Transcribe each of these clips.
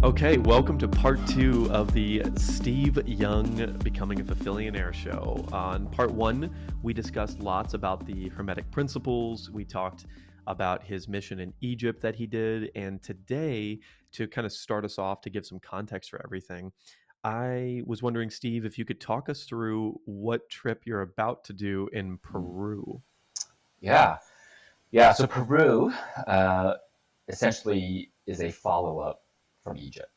Okay, welcome to part two of the Steve Young Becoming a Fulfillionaire show. On part one, we discussed lots about the Hermetic principles. We talked about his mission in Egypt that he did. And today, to kind of start us off, to give some context for everything, I was wondering, Steve, if you could talk us through what trip you're about to do in Peru. Yeah, yeah. So Peru essentially is a follow-up from Egypt,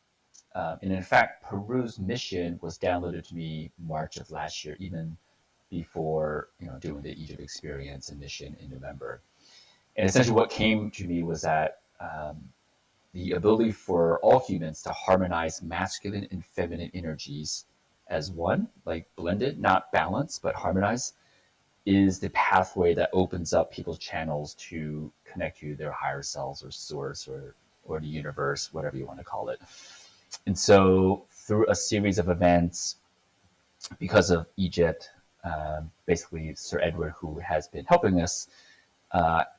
and in fact, Peru's mission was downloaded to me March of last year, even before doing the Egypt experience and mission in November. And essentially, what came to me was that the ability for all humans to harmonize masculine and feminine energies as one, like blended, not balanced, but harmonized, is the pathway that opens up people's channels to connect to their higher selves or source or the universe, whatever you want to call it. And so through a series of events, because of Egypt, basically Sir Edward, who has been helping us,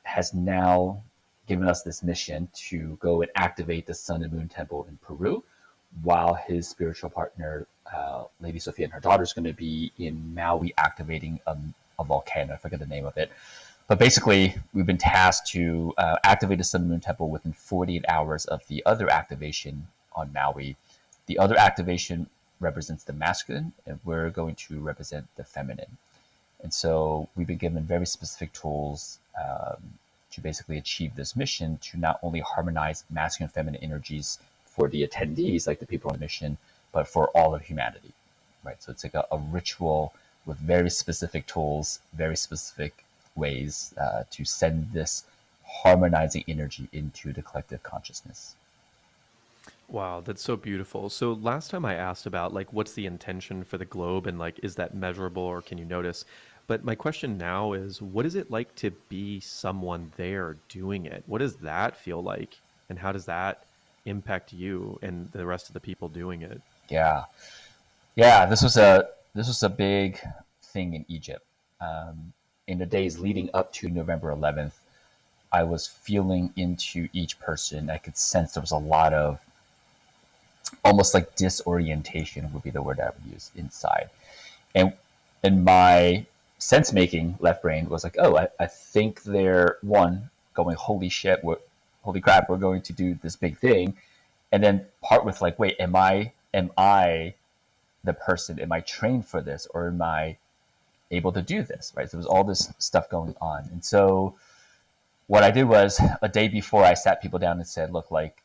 has now given us this mission to go and activate the Sun and Moon Temple in Peru, while his spiritual partner, Lady Sophia, and her daughter is going to be in Maui activating a volcano. I forget the name of it. But basically, we've been tasked to activate the Sun and Moon Temple within 48 hours of the other activation on Maui. The other activation represents the masculine, and we're going to represent the feminine. And so we've been given very specific tools to basically achieve this mission, to not only harmonize masculine and feminine energies for the attendees, like the people on the mission, but for all of humanity, right? So it's like a ritual with very specific tools, very specific ways to send this harmonizing energy into the collective consciousness. Wow, that's so beautiful. So last time I asked about like what's the intention for the globe and like is that measurable or can you notice? But my question now is what is it like to be someone there doing it? What does that feel like? And how does that impact you and the rest of the people doing it? Yeah, yeah. This was a big thing in Egypt. In the days leading up to November 11th, I was feeling into each person. I could sense there was a lot of almost like disorientation would be the word I would use inside. And my sense making left brain was like, oh, I think they're one going, holy shit, holy crap, we're going to do this big thing. And then part with like, wait, am I the person? Am I trained for this, or am I able to do this? Right. So there was all this stuff going on. And so what I did was a day before I sat people down and said, look, like,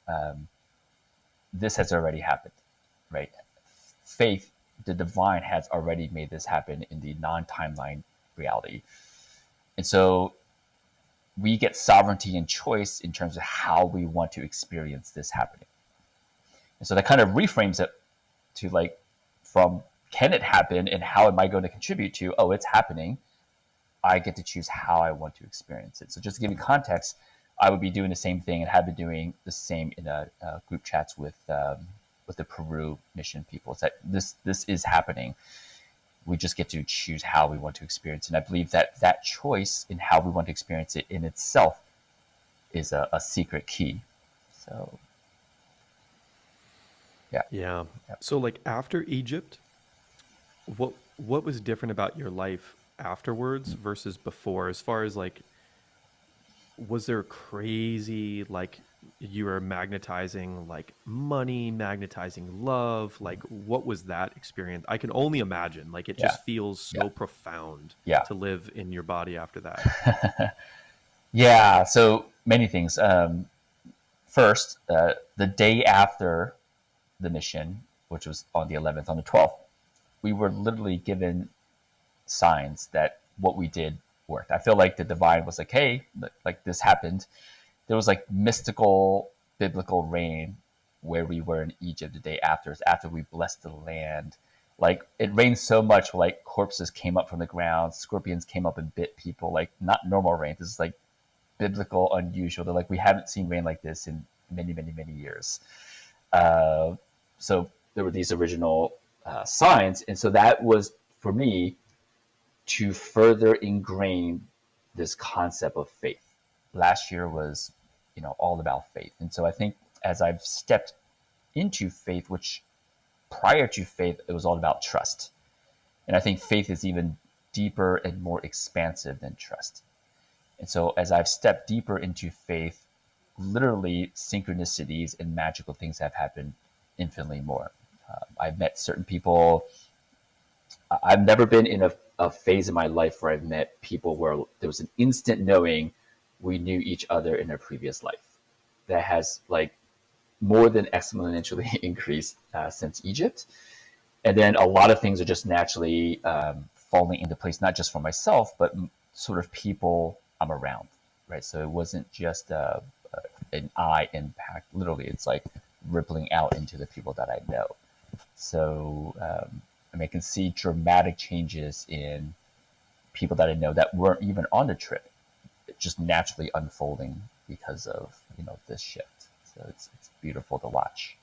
this has already happened, right? Faith, the divine has already made this happen in the non-timeline reality. And so we get sovereignty and choice in terms of how we want to experience this happening. And so that kind of reframes it to like, from can it happen and how am I going to contribute to, oh, it's happening. I get to choose how I want to experience it. So just to give you context, I would be doing the same thing and have been doing the same in group chats with the Peru mission people. It's that this is happening. We just get to choose how we want to experience it. And I believe that that choice in how we want to experience it in itself is a secret key. So yeah. Yeah. Yeah. So like after Egypt, what was different about your life afterwards versus before as far as like was there crazy like you were magnetizing like money, magnetizing love? Like what was that experience? I can only imagine. Like it Yeah. just feels Yeah. so profound Yeah. to live in your body after that. Yeah. So many things. First, the day after the mission, which was on the 11th, on the 12th, we were literally given signs that what we did worked. I feel like the divine was like, hey, like this happened. There was like mystical biblical rain where we were in Egypt the day after we blessed the land. Like it rained so much, like corpses came up from the ground, scorpions came up and bit people. Like not normal rain. This is like biblical, unusual. They're like, we haven't seen rain like this in many, many, many years. Uh, so there were these original signs, and so that was for me to further ingrain this concept of faith. Last year was, all about faith, and so I think as I've stepped into faith, which prior to faith, it was all about trust. And I think faith is even deeper and more expansive than trust. And so as I've stepped deeper into faith, literally synchronicities and magical things have happened infinitely more. I've met certain people. I've never been in a phase in my life where I've met people where there was an instant knowing we knew each other in a previous life. That has like more than exponentially increased since Egypt. And then a lot of things are just naturally falling into place, not just for myself, but sort of people I'm around, right? So it wasn't just an I impact. Literally, it's like rippling out into the people that I know. So I mean, I can see dramatic changes in people that I know that weren't even on the trip, just naturally unfolding because of this shift. So it's beautiful to watch.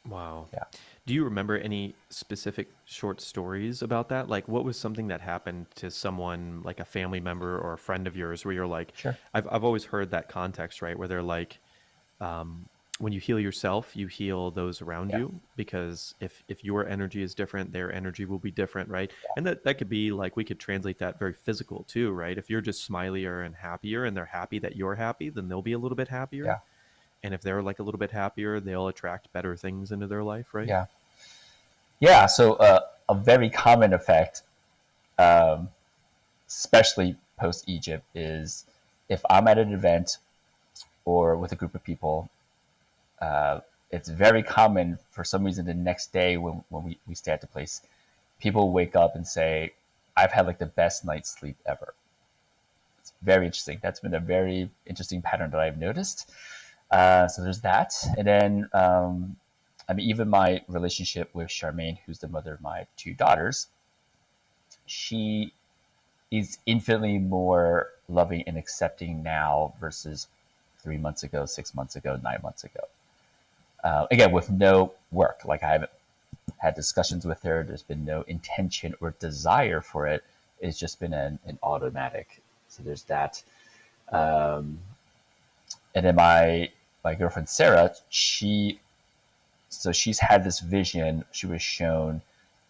Wow. Yeah, Do you remember any specific short stories about that? Like, what was something that happened to someone, like a family member or a friend of yours, where you're like, sure. I've always heard that context, right? Where they're like, when you heal yourself, you heal those around Yeah, you, because if your energy is different, their energy will be different, right? And that could be like, we could translate that very physical too, right? If you're just smilier and happier, and they're happy that you're happy, then they'll be a little bit happier. yeah, And if they're like a little bit happier, they'll attract better things into their life, right? yeah, yeah. So a very common effect, um, especially post Egypt, is if I'm at an event or with a group of people, uh, it's very common for some reason the next day when we stay at the place, people wake up and say, I've had like the best night's sleep ever. It's very interesting. That's been a very interesting pattern that I've noticed. So there's that. And then, I mean, even my relationship with Charmaine, who's the mother of my two daughters, she is infinitely more loving and accepting now versus 3 months ago, 6 months ago, 9 months ago. Again, with no work. Like I haven't had discussions with her. There's been no intention or desire for it. It's just been an automatic. So there's that. Um, and then my girlfriend Sarah, she's had this vision. She was shown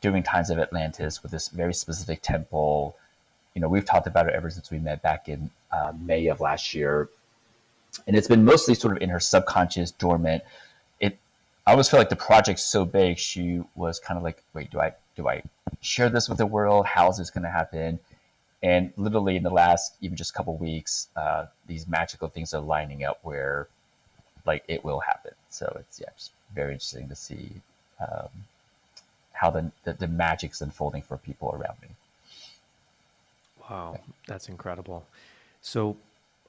during times of Atlantis with this very specific temple. We've talked about it ever since we met back in May of last year, and it's been mostly sort of in her subconscious, dormant. It I always feel like the project's so big. She was kind of like, wait, do I share this with the world? How is this going to happen? And literally in the last even just couple of weeks, these magical things are lining up where like it will happen. So it's just very interesting to see um, how the magic's unfolding for people around me. Wow, Yeah, that's incredible. So,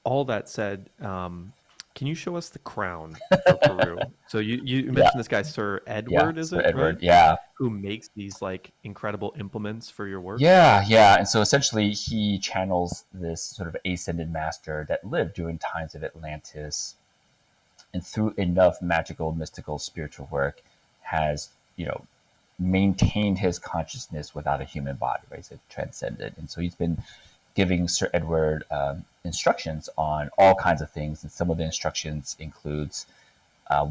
all that said, can you show us the crown for Peru? So you yeah, mentioned this guy, Sir yeah. Edward, is So it right? Edward, yeah, Who makes these like incredible implements for your work? yeah, yeah. And so essentially, he channels this sort of ascended master that lived during times of Atlantis, and through enough magical, mystical, spiritual work, has maintained his consciousness without a human body, right? So transcended. And so he's been giving Sir Edward instructions on all kinds of things, and some of the instructions includes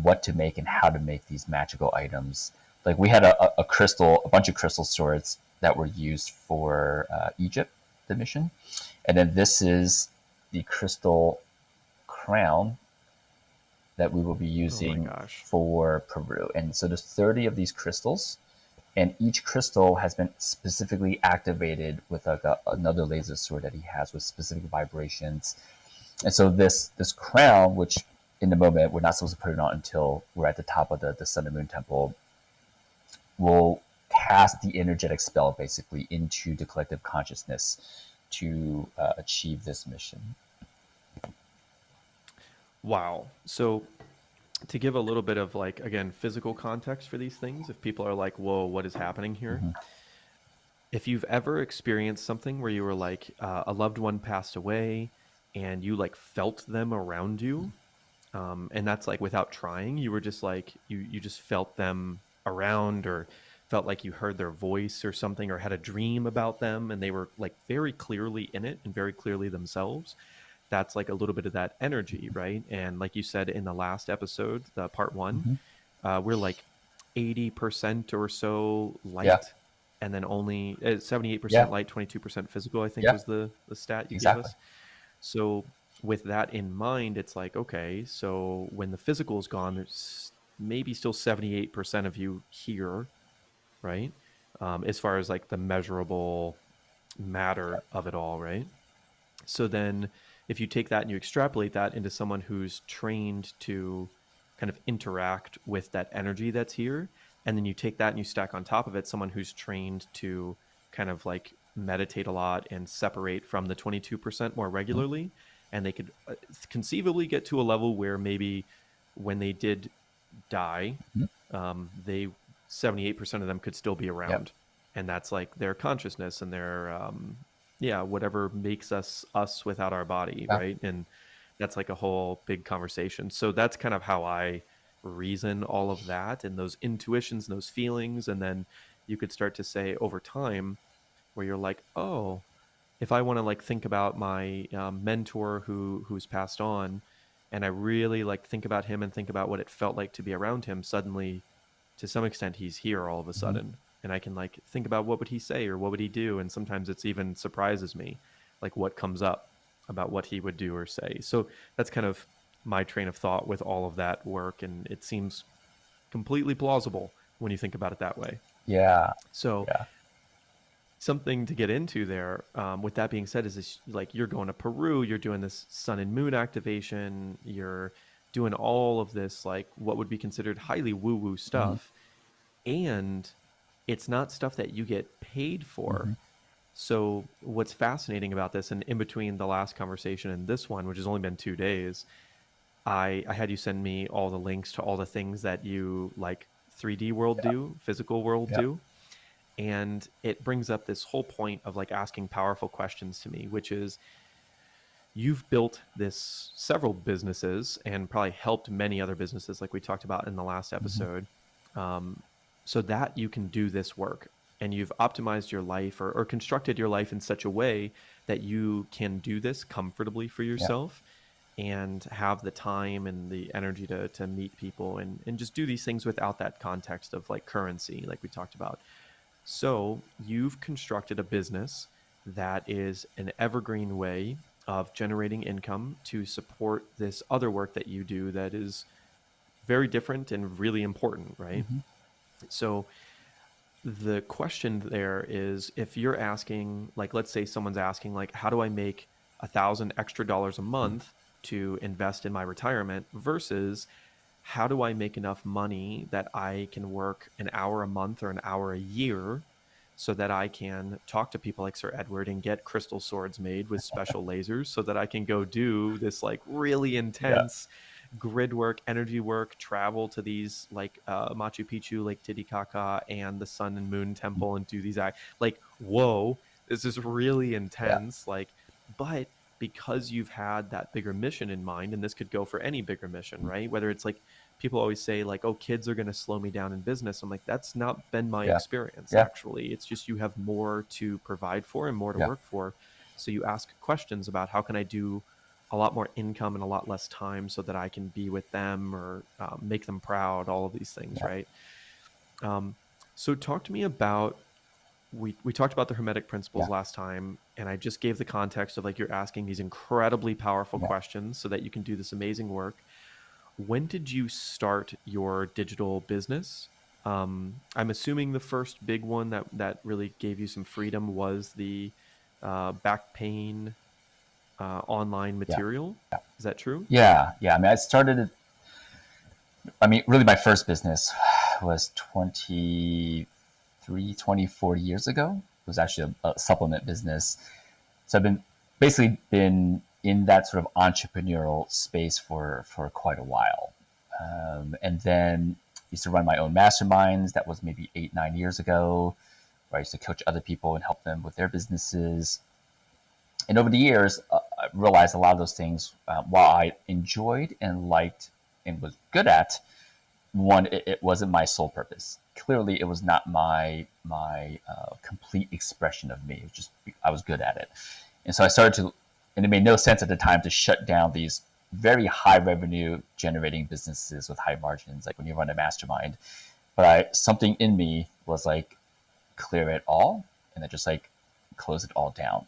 what to make and how to make these magical items. Like we had a crystal, a bunch of crystal swords that were used for Egypt, the mission, and then this is the crystal crown that we will be Oh my using gosh. for Peru. And so there's 30 of these crystals, and each crystal has been specifically activated with another laser sword that he has with specific vibrations. And so this crown, which in the moment we're not supposed to put it on until we're at the top of the Sun and Moon Temple, will cast the energetic spell basically into the collective consciousness to achieve this mission. Wow. So, to give a little bit of like, again, physical context for these things, if people are like, "Whoa, what is happening here?" Mm-hmm. If you've ever experienced something where you were like, a loved one passed away, and you like felt them around you, and that's like without trying, you were just like, you just felt them around, or felt like you heard their voice or something, or had a dream about them, and they were like very clearly in it and very clearly themselves. That's like a little bit of that energy, right? And like you said in the last episode, the part one, Mm-hmm. we're like 80% or so Yeah. light, and then only 78% Yeah. light, 22% physical, I think Yeah. was the stat you gave Exactly. us. So with that in mind, it's like, okay, so when the physical is gone, there's maybe still 78% of you here, right? As far as like the measurable matter of it all, right? So then if you take that and you extrapolate that into someone who's trained to kind of interact with that energy that's here, and then you take that and you stack on top of it someone who's trained to kind of like meditate a lot and separate from the 22% more Mhm. regularly, and they could conceivably get to a level where maybe when they did die, Mhm. they 78% of them could still be Yep. around, and that's like their consciousness and their yeah, whatever makes us us without our body, Yeah. right? And that's like a whole big conversation. So that's kind of how I reason all of that and those intuitions and those feelings, and then you could start to say over time where you're like, oh, if I want to like think about my mentor who's passed on, and I really like think about him and think about what it felt like to be around him, suddenly, to some extent, he's here all of a Mhm. sudden, and I can like think about what would he say or what would he do, and sometimes it's even surprises me, like what comes up about what he would do or say. So that's kind of my train of thought with all of that work, and it seems completely plausible when you think about it that way. Yeah. So Yeah. something to get into there. With that being said, is this like you're going to Peru, you're doing this sun and moon activation, you're doing all of this like what would be considered highly woo woo Mhm. stuff, and it's not stuff that you get paid Mhm. for. So what's fascinating about this, and in between the last conversation and this one, which has only been 2 days, I had you send me all the links to all the things that you like 3D world Yeah. do, physical world Yeah. do, and it brings up this whole point of like asking powerful questions to me, which is you've built this several businesses and probably helped many other businesses like we talked about in the last Mhm. episode, um, so that you can do this work, and you've optimized your life or constructed your life in such a way that you can do this comfortably for Yeah. yourself and have the time and the energy to meet people and just do these things without that context of like currency like we talked about. So you've constructed a business that is an evergreen way of generating income to support this other work that you do that is very different and really important, right? Mhm. So the question there is if you're asking, like, let's say someone's asking, like, how do I make $1,000 extra a Mhm. month to invest in my retirement versus how do I make enough money that I can work an hour a month or an hour a year so that I can talk to people like Sir Edward and get crystal swords made with special lasers so that I can go do this like really Yeah. intense grid work, energy work, travel to these like Machu Picchu, Lake Titicaca, and the Sun and Moon Mhm. Temple and do these like whoa, this is really Yeah. intense. Like, but because you've had that bigger mission in mind, and this could go for any bigger mission, Mhm. right? Whether it's like people always say like, oh, kids are going to slow me down in business. I'm like, that's not been my Yeah. experience. Yeah. Actually, it's just you have more to provide for and more to Yeah. work for, so you ask questions about how can I do a lot more income in a lot less time so that I can be with them or make them proud, all of these things, Yeah. right? um, so talk to me about, we talked about the hermetic principles Yeah. last time, and I just gave the context of like you're asking these incredibly powerful Yeah. questions so that you can do this amazing work. When did you start your digital business? I'm assuming the first big one that really gave you some freedom was the back pain online Yeah. material. Is that true? Yeah. Yeah. I mean, I started it. I mean, really, my first business was 40 years ago. It was actually a supplement business. So I've been basically been in that sort of entrepreneurial space for quite a while. And then used to run my own masterminds. That was maybe 8, 9 years ago, where I used to coach other people and help them with their businesses. And over the years, I realized a lot of those things, while I enjoyed and liked and was good at, one, it wasn't my sole purpose. Clearly, it was not my complete expression of me. I was good at it, and so I started to, and it made no sense at the time to shut down these very high revenue generating businesses with high margins, like when you run a mastermind. But something in me was like, clear it all and then just like close it all down.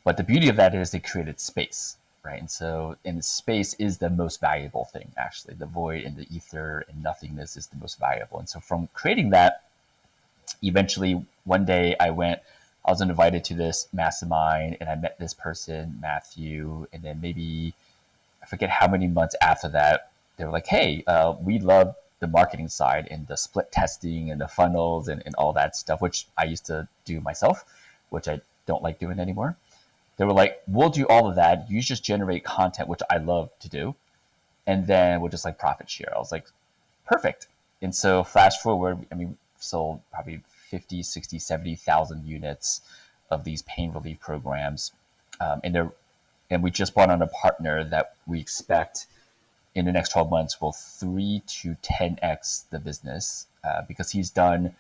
But the beauty of that is they created space, right? And so, and space is the most valuable thing, actually. The void and the ether and nothingness is the most valuable. And so, from creating that, eventually one day I was invited to this mastermind and I met this person, Matthew. And then maybe, I forget how many months after that, they were like, hey, we love the marketing side and the split testing and the funnels and all that stuff, which I used to do myself, which I don't like doing anymore. They were like, we'll do all of that. You just generate content, which I love to do. And then we'll just like profit share. I was like, perfect. And so flash forward, I mean, sold probably 50, 60, 70,000 units of these pain relief programs. And we just brought on a partner that we expect in the next 12 months will 3 to 10x the business because he's done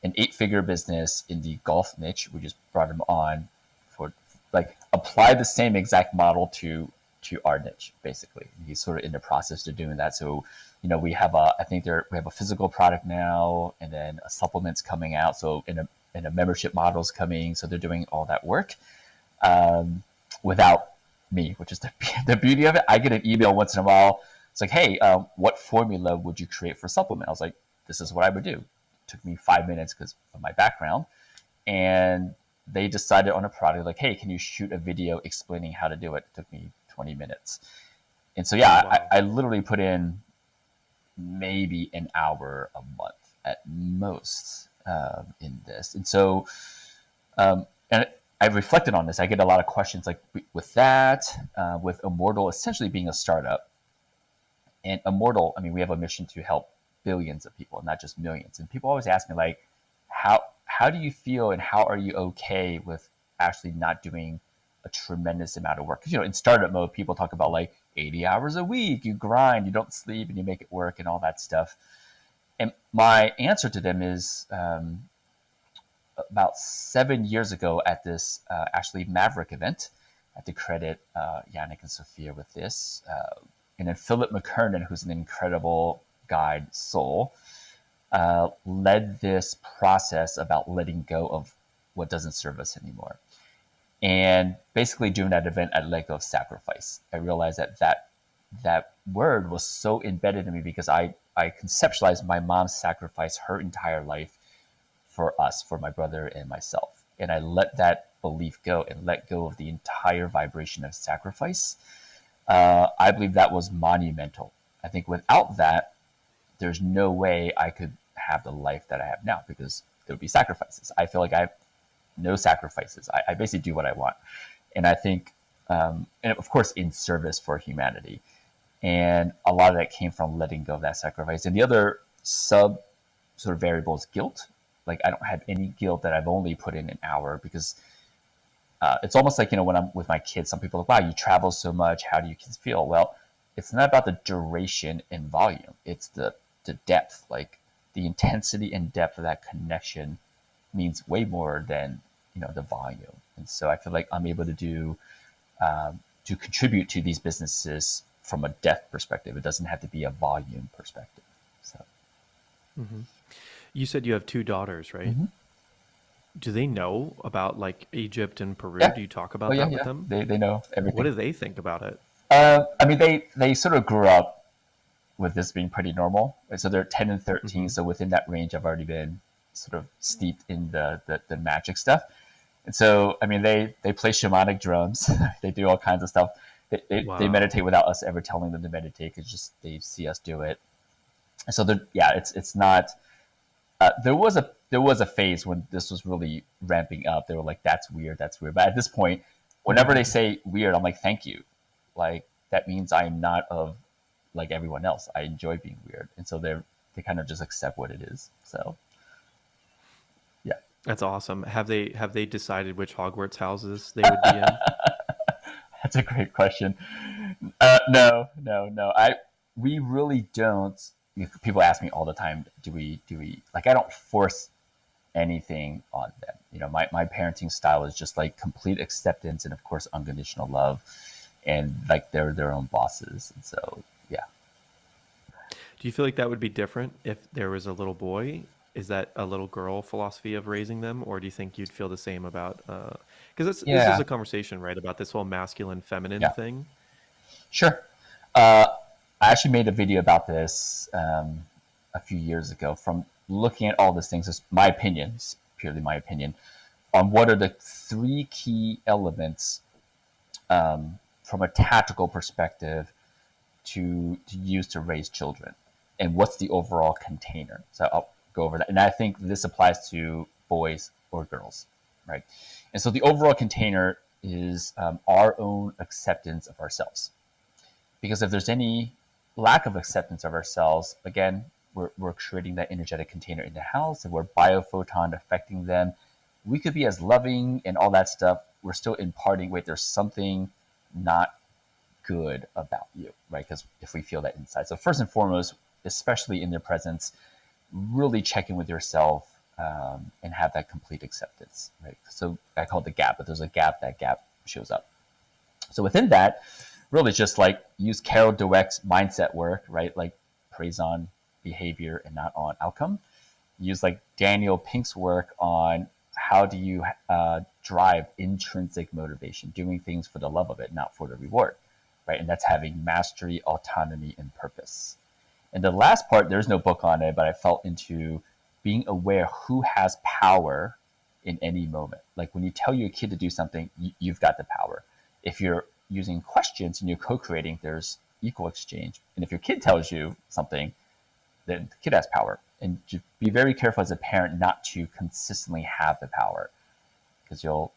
an 8-figure business in the golf niche. We just brought him on for like apply the same exact model to our niche, basically. He's sort of in the process of doing that. So, we have we have a physical product now, and then a supplement's coming out. So in a membership model's coming. So they're doing all that work without me, which is the beauty of it. I get an email once in a while. It's like, hey, what formula would you create for supplement? I was like, this is what I would do. It took me 5 minutes because of my background. And they decided on a product like, hey, can you shoot a video explaining how to do it? It took me 20 minutes. And so, yeah, wow. I literally put in maybe an hour a month at most in this. And so, and I reflected on this. I get a lot of questions like with that, with Immortal essentially being a startup. And Immortal, I mean, we have a mission to help billions of people, not just millions. And people always ask me, like, how do you feel and how are you okay with actually not doing a tremendous amount of work? Because, in startup mode, people talk about like 80 hours a week, you grind, you don't sleep, and you make it work and all that stuff. And my answer to them is about 7 years ago at this actually Maverick event, I have to credit Yannick and Sophia with this. And then Philip McKernan, who's an incredible guide soul, led this process about letting go of what doesn't serve us anymore. And basically during that event, I let go of sacrifice. I realized that word was so embedded in me because I conceptualized my mom's sacrifice her entire life for us, for my brother and myself. And I let that belief go and let go of the entire vibration of sacrifice. I believe that was monumental. I think without that, there's no way I could have the life that I have now because there would be sacrifices. I feel like I have no sacrifices. I basically do what I want. And I think, and of course, in service for humanity. And a lot of that came from letting go of that sacrifice. And the other sort of variable is guilt. Like I don't have any guilt that I've only put in an hour because it's almost like, when I'm with my kids, some people are like, wow, you travel so much. How do you kids feel? Well, it's not about the duration and volume. It's the depth, like the intensity and depth of that connection means way more than, the volume. And so I feel like I'm able to do, to contribute to these businesses from a depth perspective. It doesn't have to be a volume perspective. So. Mm-hmm. You said you have 2 daughters, right? Mm-hmm. Do they know about like Egypt and Peru? Yeah. Do you talk about that with them? They know everything. What do they think about it? I mean, they sort of grew up with this being pretty normal. So they're 10 and 13. Mm-hmm. So within that range, I've already been sort of steeped in the magic stuff. And so, I mean, they play shamanic drums. They do all kinds of stuff. They meditate without us ever telling them to meditate because just they see us do it. And so, it's not. There was a phase when this was really ramping up. They were like, "That's weird, that's weird." But at this point, whenever they say weird, I'm like, "Thank you." Like that means I'm not of like everyone else. I enjoy being weird, and so they kind of just accept what it is. So, yeah, that's awesome. Have they decided which Hogwarts houses they would be in? That's a great question. No. We really don't. People ask me all the time, do we like, I don't force anything on them. My parenting style is just like complete acceptance and of course unconditional love. and like they're their own bosses. And so, yeah. Do you feel like that would be different if there was a little boy? Is that a little girl philosophy of raising them, or do you think you'd feel the same about? Because this is Yeah. a conversation, right, about this whole masculine feminine Yeah. thing. Sure. Uh, I actually made a video about this a few years ago from looking at all these things. It's my opinion, it's purely my opinion, on what are the three key elements from a tactical perspective to use to raise children, and what's the overall container. So I'll go over that, and I think this applies to boys or girls, right? And so the overall container is our own acceptance of ourselves, because if there's any lack of acceptance of ourselves, again, we're creating that energetic container in the house, and we're biophoton affecting them. We could be as loving and all that stuff. We're still imparting, wait, there's something not good about you, right? Because if we feel that inside. So first and foremost, especially in their presence, really check in with yourself and have that complete acceptance, right? So I call it the gap, but there's a gap, that gap shows up. So within that, really just like use Carol Dweck's mindset work, right? Like praise on behavior and not on outcome. Use like Daniel Pink's work on how do you drive intrinsic motivation, doing things for the love of it, not for the reward, right? And that's having mastery, autonomy, and purpose. And the last part, there's no book on it, but I felt into being aware who has power in any moment. Like when you tell your kid to do something, you've got the power. If you're using questions and you're co-creating, there's equal exchange. And if your kid tells you something, then the kid has power. And just be very careful as a parent not to consistently have the power, because you'll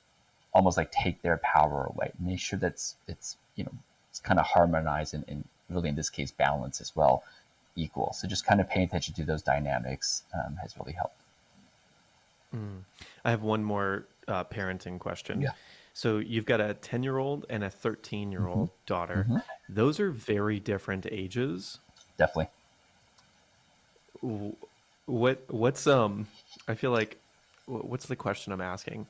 almost like take their power away. Make sure that's it's it's kind of harmonized and really in this case balance as well, equal. So just kind of paying attention to those dynamics has really helped. Mm. I have one more parenting question. Yeah. So you've got a 10-year-old and a Mm-hmm. 13-year-old daughter. Mm-hmm. Those are very different ages. Definitely. W- what's I feel like what's the question I'm asking?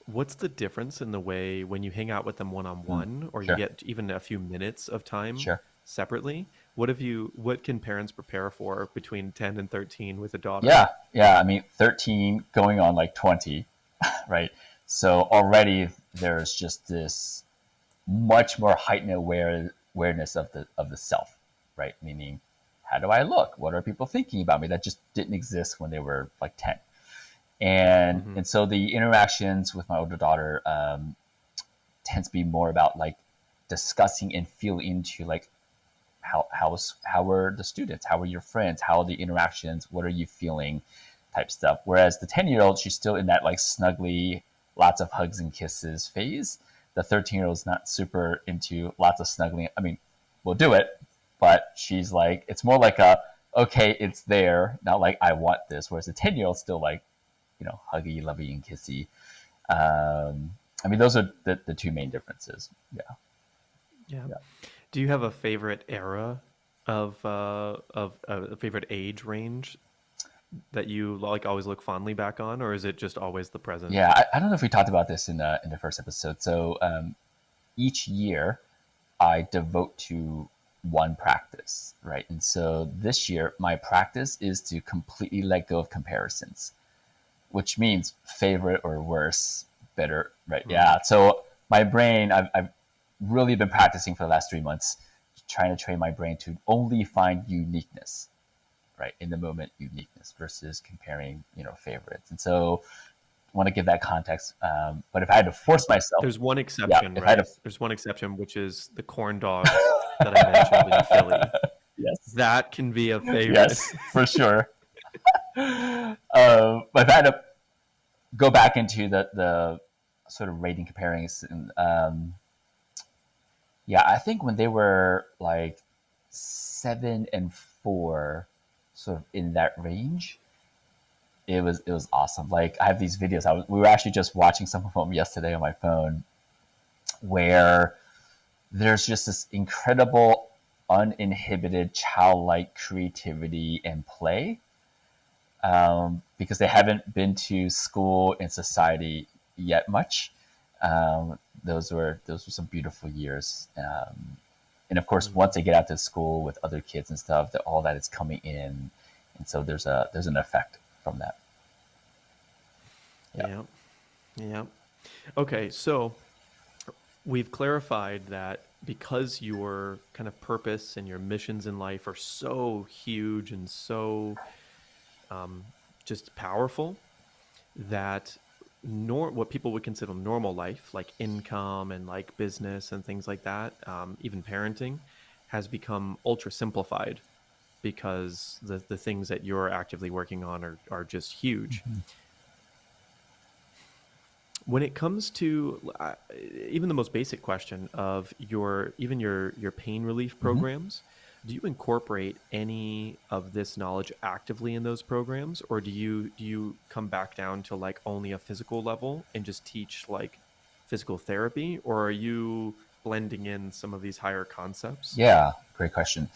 What's the difference in the way when you hang out with them one on Mm. one, or you Sure. get even a few minutes of time Sure. separately? What can parents prepare for between 10 and 13 with a daughter? Yeah. Yeah. I mean, 13 going on like 20, right? So already there's just this much more heightened awareness of the self, right? Meaning, how do I look? What are people thinking about me? That just didn't exist when they were like 10. Hmm. And so the interactions with my older daughter tends to be more about like discussing and feeling into like how are the students, how are your friends, how are the interactions, what are you feeling, type stuff. Whereas the 10-year-old, she's still in that like snuggly, lots of hugs and kisses phase. The 13-year-old is not super into lots of snuggling. I mean, we'll do it, but she's like, it's more like a okay, it's there, not like I want this. Whereas the 10-year-old still like huggy, lovey, and kissy. I mean, those are the two main differences. Yeah, Yeah. yeah, Do you have a favorite era of a favorite age range that you like always look fondly back on, or is it just always the present? yeah. I don't know if we talked about this in the first episode. So each year, I devote to one practice, right? And so this year, my practice is to completely let go of comparisons, which means favorite or worse, better, right? Mm. Yeah. So my brain, I've really been practicing for the last 3 months, trying to train my brain to only find uniqueness, right? In the moment, uniqueness versus comparing, favorites. And so I want to give that context. But if I had to force myself, There's one yeah, exception, if I had right? There's one exception, which is the corn dogs that I mentioned in Philly. to, yes, That can be a favorite. yes, for sure. But if I had to go back into the sort of rating comparison, yeah, I think when they were like 7 and 4, sort of in that range, it was awesome. Like I have these videos. We were actually just watching some of them yesterday on my phone, where there's just this incredible, uninhibited, childlike creativity and play, because they haven't been to school and society yet much. Those were some beautiful years. And of course, Mm-hmm. once they get out to school with other kids and stuff, that all that is coming in, and so there's an effect from that. Yeah. Yeah. Yeah. Okay. So we've clarified that because your kind of purpose and your missions in life are so huge and so um, just powerful, that what people would consider normal life, like income and like business and things like that, even parenting, has become ultra simplified because the things that you're actively working on are just huge. Mhm. When it comes to even the most basic question of your pain relief Mhm. programs, do you incorporate any of this knowledge actively in those programs, or do you come back down to like only a physical level and just teach like physical therapy, or are you blending in some of these higher concepts? Yeah, great question.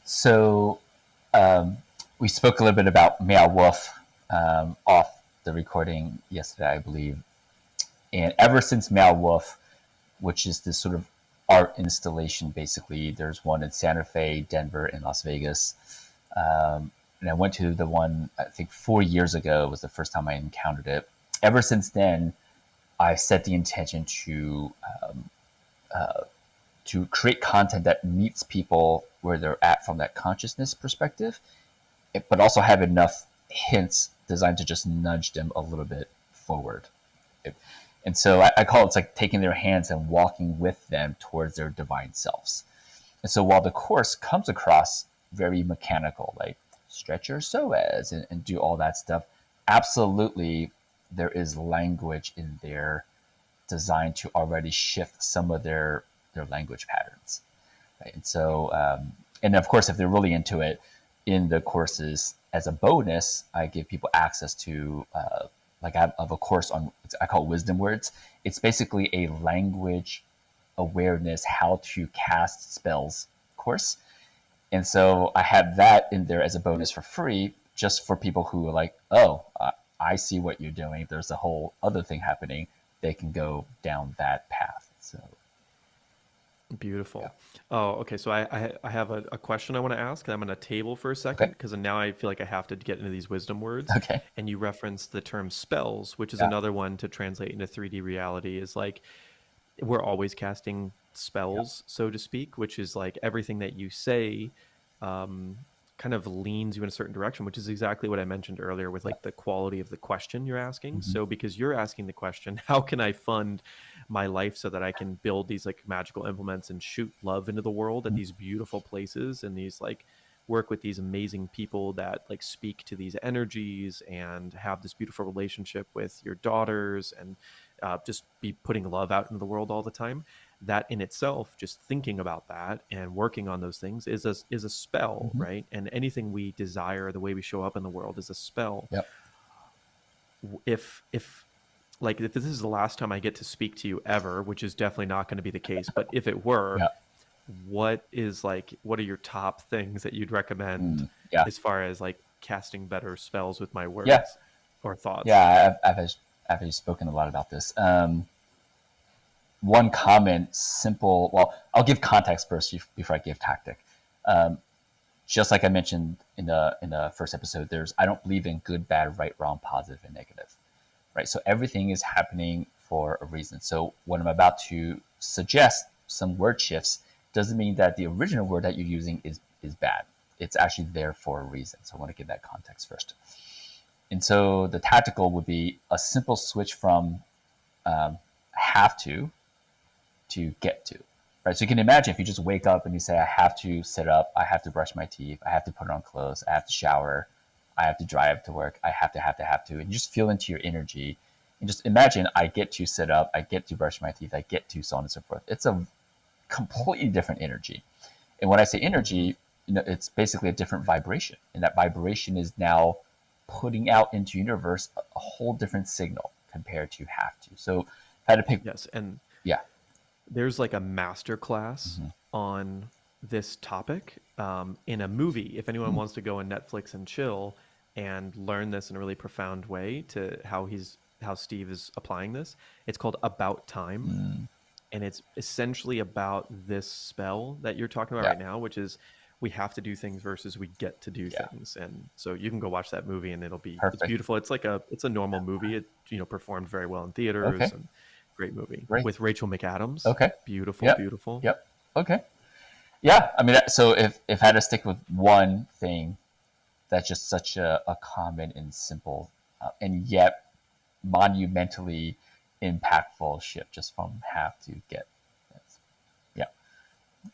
So um, we spoke a little bit about Meow Wolf off the recording yesterday, I believe. And ever since Meow Wolf, which is this sort of art installation, basically, there's one in Santa Fe, Denver, and Las Vegas. And I went to the one, I think 4 years ago was the first time I encountered it. Ever since then, I set the intention to create content that meets people where they're at from that consciousness perspective, but also have enough hints designed to just nudge them a little bit forward. And so I call it, it's like taking their hands and walking with them towards their divine selves. And so while the course comes across very mechanical, like stretch your psoas and do all that stuff, absolutely there is language in there designed to already shift some of their language patterns. Right? And so, and of course, if they're really into it, in the courses as a bonus, I give people access to like I have a course on, I call it wisdom words. It's basically a language awareness how to cast spells course. And so I have that in there as a bonus for free, just for people who are like, oh, I see what you're doing. There's a whole other thing happening. They can go down that path. So yeah. Beautiful. Oh, okay. So I have a question I want to ask, and I'm going to table for a Okay. second because now I feel like I have to get into these wisdom words. Okay. And you referenced the term spells, which is Yeah. another one to translate into 3D reality. Is like we're always casting Yeah. spells, so to speak, which is like everything that you say um, kind of leans you in a certain direction, which is exactly what I mentioned earlier with Yeah. like the quality of the question you're asking. Mm-hmm. So because you're asking the question, how can I fund my life so that I can build these like magical implements and shoot love into the world at Mm-hmm. these beautiful places and these like work with these amazing people that like speak to these energies and have this beautiful relationship with your daughters and just be putting love out into the world all the time. That in itself, just thinking about that and working on those things is a spell, Mm-hmm. right? And anything we desire, the way we show up in the world, is a spell. Yep. If like if this is the last time I get to speak to you ever, which is definitely not going to be the case, but if it were, Yeah. what are your top things that you'd recommend Yeah. as far as like casting better spells with my Yeah. words or thoughts? Yeah. I've spoken a lot about this. One common, simple. Well, I'll give context first before I give tactic. Um, just like I mentioned in the first episode, there's I don't believe in good, bad, right, wrong, positive, and negative. Right. So everything is happening for a reason. So when I'm about to suggest some word shifts, doesn't mean that the original word that you're using is bad. It's actually there for a reason. So I want to give that context first. And so the tactical would be a simple switch from um, have to get to. Right. So you can imagine if you just wake up and you say, I have to sit up, I have to brush my teeth, I have to put on clothes, I have to shower, I have to drive to work, I have to, and you just feel into your energy. And just imagine I get to sit up, I get to brush my teeth, I get to so on and so forth. It's a completely different energy. And when I say Mm-hmm. energy, it's basically a different vibration. And that vibration is now putting out into universe a whole different signal compared to have to. So if I had to pick, Yes, and yeah. there's like a master class Mm-hmm. on this topic in a movie. If anyone Mm-hmm. wants to go on Netflix and chill and learn this in a really profound way, to how he's how Steve is applying this. It's called About Time, Mm, and it's essentially about this spell that you're talking about yeah, right now, which is we have to do things versus we get to do yeah, things. And so you can go watch that movie, and it's perfect. beautiful. It's a normal movie. It performed very well in theaters, Okay, and great movie great. with Rachel McAdams. Okay, Beautiful, yep, beautiful. yep. Okay, yeah. I mean, so if I had to stick with one thing that's just such a common and simple, and yet monumentally impactful shift, just from have to get. Yeah,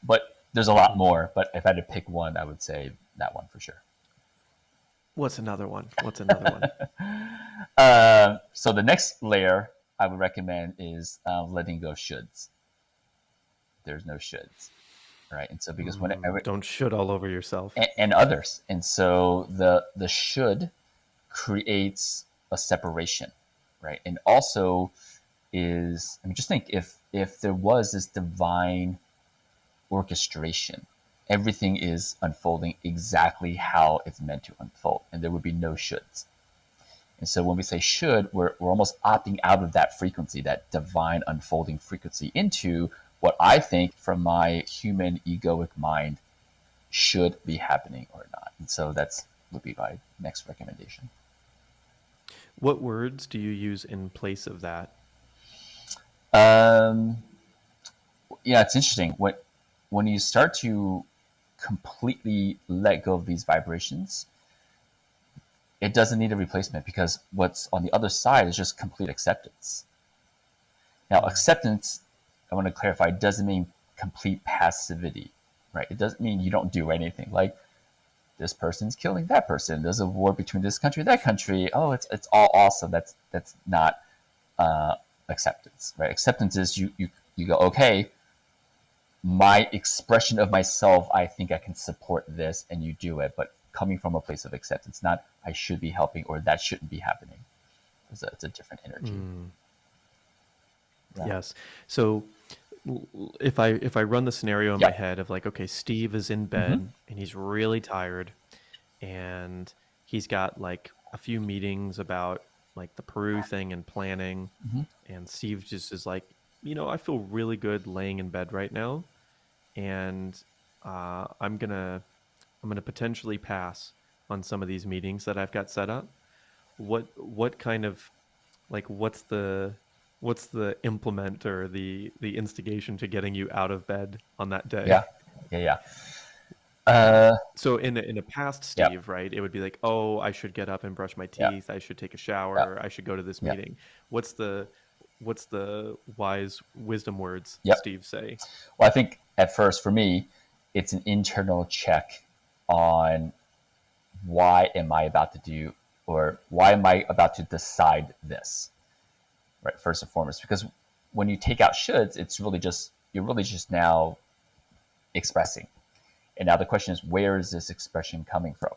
but there's a lot Hmm. more. But if I had to pick one, I would say that one for sure. What's another one? What's another one? So the next layer I would recommend is letting go of shoulds. There's no shoulds, right? And so because whenever Don't should all over yourself. and others, and so the should creates a separation, right? And also is, I mean, just think if there was this divine orchestration, everything is unfolding exactly how it's meant to unfold, and there would be no shoulds. And so when we say should, we're almost opting out of that frequency, that divine unfolding frequency, into what I think from my human egoic mind should be happening or not. And so that's would be my next recommendation. What words do you use in place of that? Um, yeah, it's interesting. When you start to completely let go of these vibrations, it doesn't need a replacement, because what's on the other side is just complete acceptance. Now, Mm. acceptance, I want to clarify, doesn't mean complete passivity, right? It doesn't mean you don't do anything. Like, this person's killing that person. There's a war between this country, that country. Oh, it's all awesome. That's not uh, acceptance, right? Acceptance is you go, okay, my expression of myself, I think I can support this, and you do it, but coming from a place of acceptance, not I should be helping or that shouldn't be happening. It's a different energy. Mm. Yeah. Yes. So if I run the scenario in my Yeah. head of like, okay, Steve is in Mm-hmm. bed and he's really tired, and he's got like a few meetings about like the Peru thing and planning, Mm-hmm. and Steve just is like, I feel really good laying in bed right now, and I'm gonna potentially pass on some of these meetings that I've got set up. What kind of like what's the implement or the instigation to getting you out of bed on that day? Yeah. Yeah. Yeah. Uh, So in a past yeah. Steve, right, it would be like, oh, I should get up and brush my Yeah. teeth, I should take a Yeah. shower, I should go to this Yeah. meeting. What's the wise wisdom words Yep. Steve say? Well, I think at first for me, it's an internal check on why am I about to do, or why am I about to decide this, right? First and foremost, because when you take out shoulds, you're really just now expressing. And now the question is, where is this expression coming from?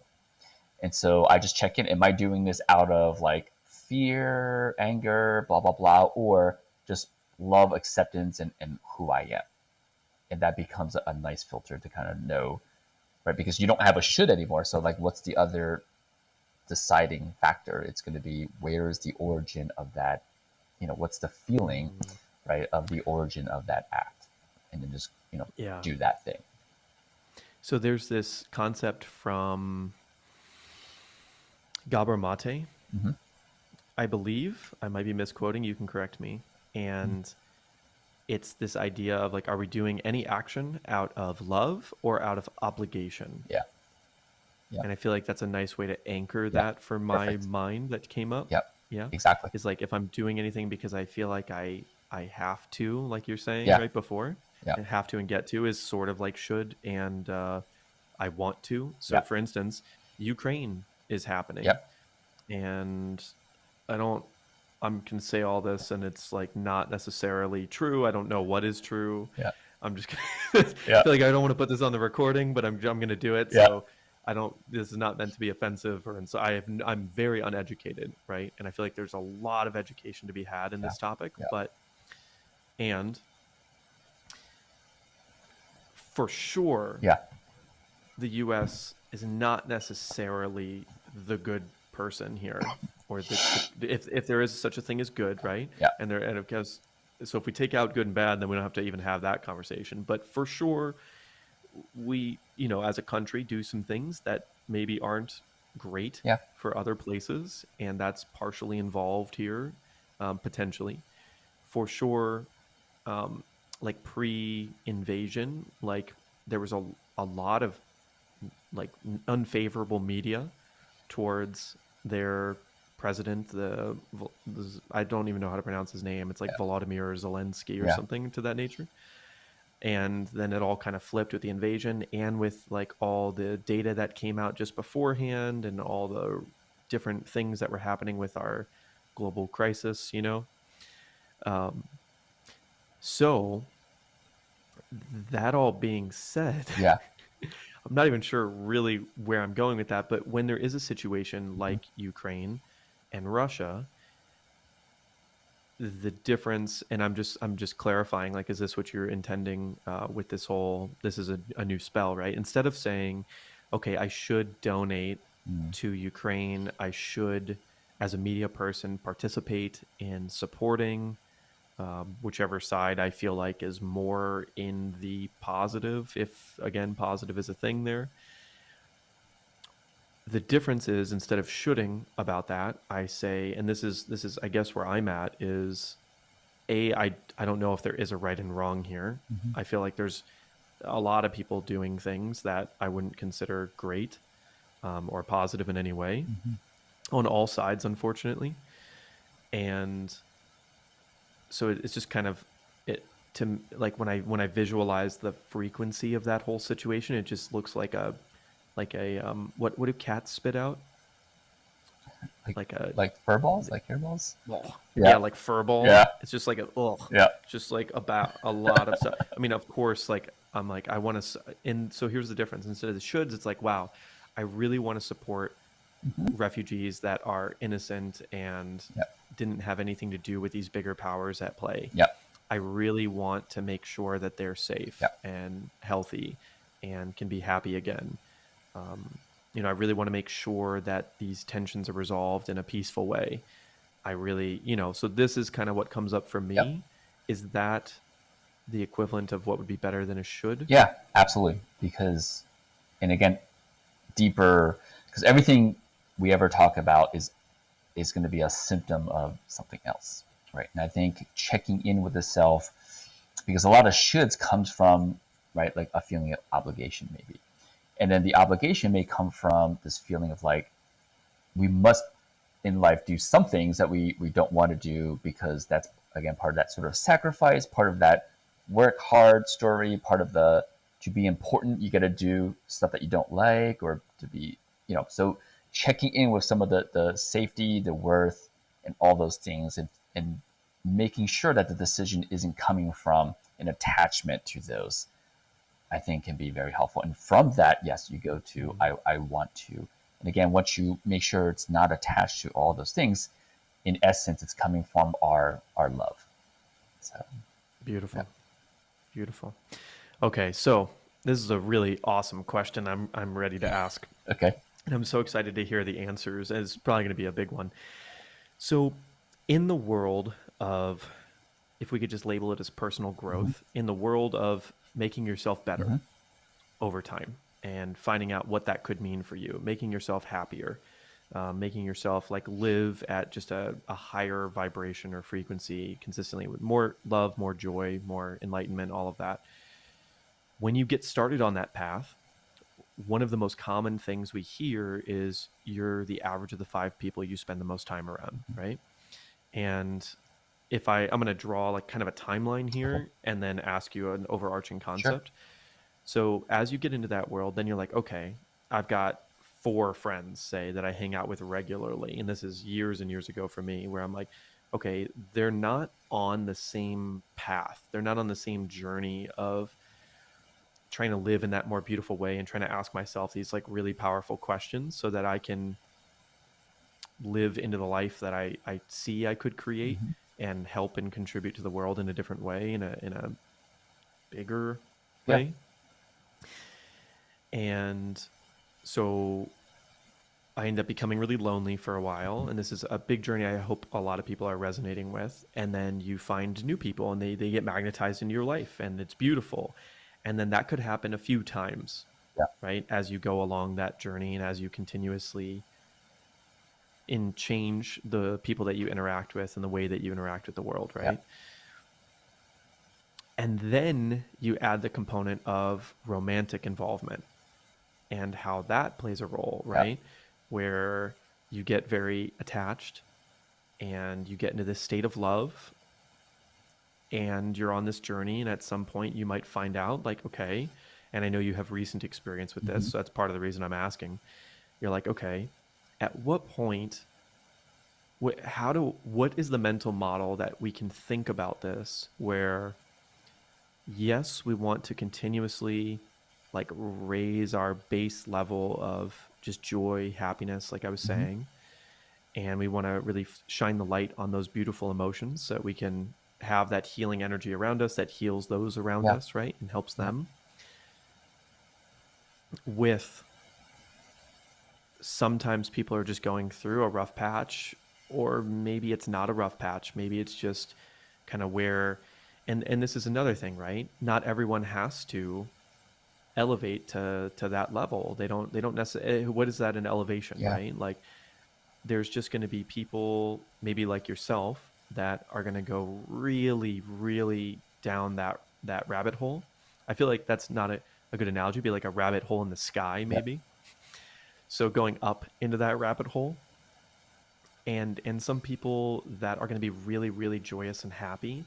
And so I just check in. Am I doing this out of like fear, anger, blah, blah, blah, or just love, acceptance, and who I am? And that becomes a nice filter to kind of know, right? Because you don't have a should anymore. So, like, what's the other deciding factor? It's going to be, where is the origin of that? What's the feeling, Mm, right, of the origin of that act? And then just, yeah. do that thing. So there's this concept from Gabor Mate, Mm-hmm. I believe. I might be misquoting, you can correct me. And it's this idea of like, are we doing any action out of love or out of obligation? Yeah. Yeah. And I feel like that's a nice way to anchor Yeah. that for my Perfect. mind that came up. Yep. Yeah. Exactly. Is like, if I'm doing anything because I feel like I have to, like you're saying Yeah. right before, Yeah. and have to and get to is sort of like should and I want to. So Yeah. for instance, Ukraine is happening, Yep. and I don't I'm can say all this and it's like not necessarily true. I don't know what is true. Yeah. I'm just I Yeah. feel like I don't want to put this on the recording, but I'm going to do it. Yeah. So I don't. This is not meant to be offensive, and so I'm very uneducated, right? And I feel like there's a lot of education to be had in Yeah. this topic, Yeah. and for sure, Yeah. the U.S. is not necessarily the good person here. or if there is such a thing as good, right? Yeah. And of course, so if we take out good and bad, then we don't have to even have that conversation. But for sure, we, as a country, do some things that maybe aren't great Yeah. for other places, and that's partially involved here, potentially. For sure, um, like pre-invasion, like there was a lot of like unfavorable media towards their president. I don't even know how to pronounce his name. It's like Yeah. Volodymyr Zelensky or Yeah. something to that nature. And then it all kind of flipped with the invasion and with like all the data that came out just beforehand and all the different things that were happening with our global crisis. Um, so that all being said, Yeah. I'm not even sure really where I'm going with that, but when there is a situation Mhm. like Ukraine and Russia, the difference, and I'm just clarifying, like, is this what you're intending with this is a new spell, right? Instead of saying, okay, I should donate Mm. to Ukraine, I should, as a media person, participate in supporting whichever side I feel like is more in the positive, if again positive is a thing there. The difference is, instead of shoulding about that, I say, and this is I guess where I'm at is, I don't know if there is a right and wrong here. Mhm. I feel like there's a lot of people doing things that I wouldn't consider great, or positive in any way, Mhm. on all sides, unfortunately. And so it's just kind of it to like when I visualize the frequency of that whole situation, it just looks like a what do cats spit out? Like Like a like fur balls, like hair balls. ugh. Yeah. Yeah, like furball. Yeah. It's just like a ugh. Yeah. Just like about a lot of stuff. I mean, of course, like I'm like I want to, and so here's the difference. Instead of the shoulds, it's like, wow, I really want to support Mhm. refugees that are innocent and Yeah. didn't have anything to do with these bigger powers at play. Yeah. I really want to make sure that they're Yeah. safe and healthy and can be happy again. Um, I really want to make sure that these tensions are resolved in a peaceful way. I really, so this is kind of what comes up for Yeah. me. Is that the equivalent of what would be better than a should? Yeah. Absolutely. Because, and again, deeper, because everything we ever talk about is going to be a symptom of something else, right? And I think checking in with the self, because a lot of shoulds comes from, right, like a feeling of obligation maybe, and then the obligation may come from this feeling of like we must in life do some things that we don't want to do because that's again part of that sort of sacrifice, part of that work hard story, part of the to be important you got to do stuff that you don't like or to be so checking in with some of the safety, the worth, and all those things, and making sure that the decision isn't coming from an attachment to those, I think can be very helpful. And from that, yes, you go to Mm, I want to. And again, once you make sure it's not attached to all those things, in essence, it's coming from our love. So yeah. beautiful, beautiful. Okay, so this is a really awesome question. I'm ready to ask, Okay. and I'm so excited to hear the answers. And it's probably going to be a big one. So, in the world of, if we could just label it as personal Mm-hmm. growth, in the world of making yourself better Mm-hmm. over time and finding out what that could mean for you, making yourself happier, making yourself like live at just a higher vibration or frequency consistently with more love, more joy, more enlightenment, all of that. When you get started on that path, one of the most common things we hear is you're the average of the 5 people you spend the most time around, right? And if I'm going to draw like kind of a timeline Okay. here and then ask you an overarching Sure. concept. So as you get into that world, then you're like, okay, I've got 4 friends, say, that I hang out with regularly. And this is years and years ago for me, where I'm like, okay, they're not on the same path. They're not on the same journey of trying to live in that more beautiful way and trying to ask myself these like really powerful questions so that I can live into the life that I see I could create Mm-hmm. and help and contribute to the world in a different way, in a bigger Yeah. way. And so I ended up becoming really lonely for a while. And this is a big journey I hope a lot of people are resonating with. And then you find new people and they get magnetized into your life and it's beautiful. And then that could happen a few times, Yeah. right? As you go along that journey and as you continuously change the people that you interact with and the way that you interact with the world, Yeah. right? And then you add the component of romantic involvement and how that plays a role, Yeah. right? Where you get very attached and you get into this state of love and you're on this journey. And at some point, you might find out, like, okay, and I know you have recent experience with this. Mm-hmm. So that's part of the reason I'm asking. You're like, okay, at what point, what is the mental model that we can think about this where yes, we want to continuously like raise our base level of just joy, happiness, like I was Mm-hmm. saying. And we want to really shine the light on those beautiful emotions so that we can have that healing energy around us that heals those around Yeah. us, right? And helps Yeah. them. With sometimes people are just going through a rough patch, or maybe it's not a rough patch. Maybe it's just kind of where, and this is another thing, right? Not everyone has to elevate to that level. They don't necessarily. What is that, an elevation, Yeah. right? Like there's just going to be people maybe like yourself that are going to go really really down that rabbit hole. I feel like that's not a good analogy. It'd be like a rabbit hole in the sky Yeah. maybe. So going up into that rabbit hole, and some people that are going to be really really joyous and happy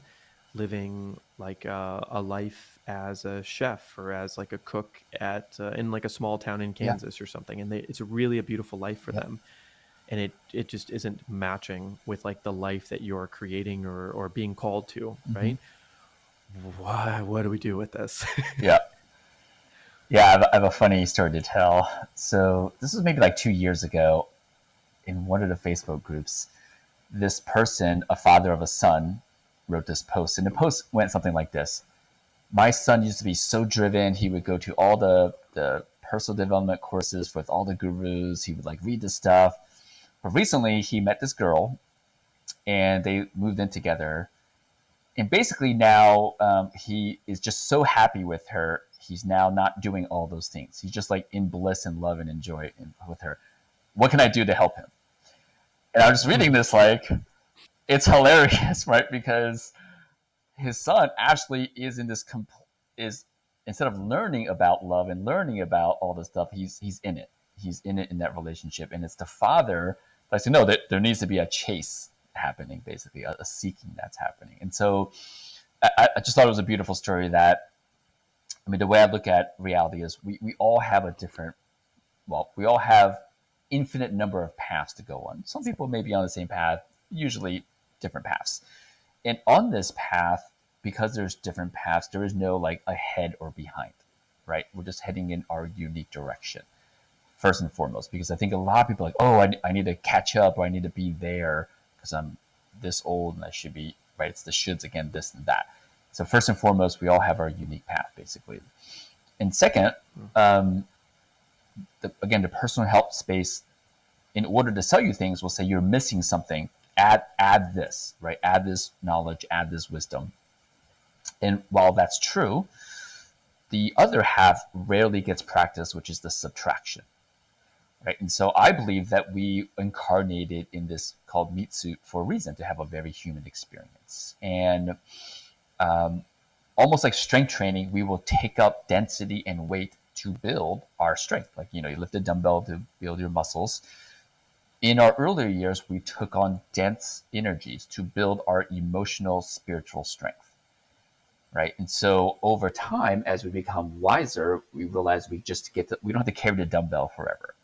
living like a life as a chef or as like a cook at in like a small town in Yeah. Kansas or something, and it's really a beautiful life for Yeah. them, and it just isn't matching with like the life that you're creating or being called to, Mm-hmm. right? What do we do with this? Yeah. Yeah. I have a funny story to tell. So this was maybe like 2 years ago in one of the Facebook groups. This person, a father of a son, wrote this post, and the post went something like this: my son used to be so driven. He would go to all the personal development courses with all the gurus. He would like read this stuff. But recently he met this girl and they moved in together. And basically now he is just so happy with her. He's now not doing all those things. He's just like in bliss and love and enjoy with her. What can I do to help him? And I was reading this like, it's hilarious, right? Because his son actually is in this is, instead of learning about love and learning about all this stuff, he's in it. He's in it in that relationship, and it's the father like to know that there needs to be a chase happening, basically a seeking that's happening. And so I just thought it was a beautiful story. That I mean, the way I look at reality is we all have a different. Well, we all have infinite number of paths to go on. Some people may be on the same path, usually different paths. And on this path, because there's different paths, there is no like ahead or behind, right? We're just heading in our unique direction, first and foremost. Because I think a lot of people are like, oh, I need to catch up, or I need to be there because I'm this old and I should be, right? It's the shoulds again, this and that. So first and foremost, we all have our unique path, basically. And second, um, again, the personal help space, in order to sell you things, will say you're missing something. Add this, right? Add this knowledge, add this wisdom. And while that's true, the other half rarely gets practiced, which is the subtraction, right? And so I believe that we incarnated in this called meat suit for a reason, to have a very human experience. And um, almost like strength training, we will take up density and weight to build our strength. Like, you lift a dumbbell to build your muscles. In our earlier years, we took on dense energies to build our emotional, spiritual strength, right? And so over time, as we become wiser, we realize we don't have to carry the dumbbell forever,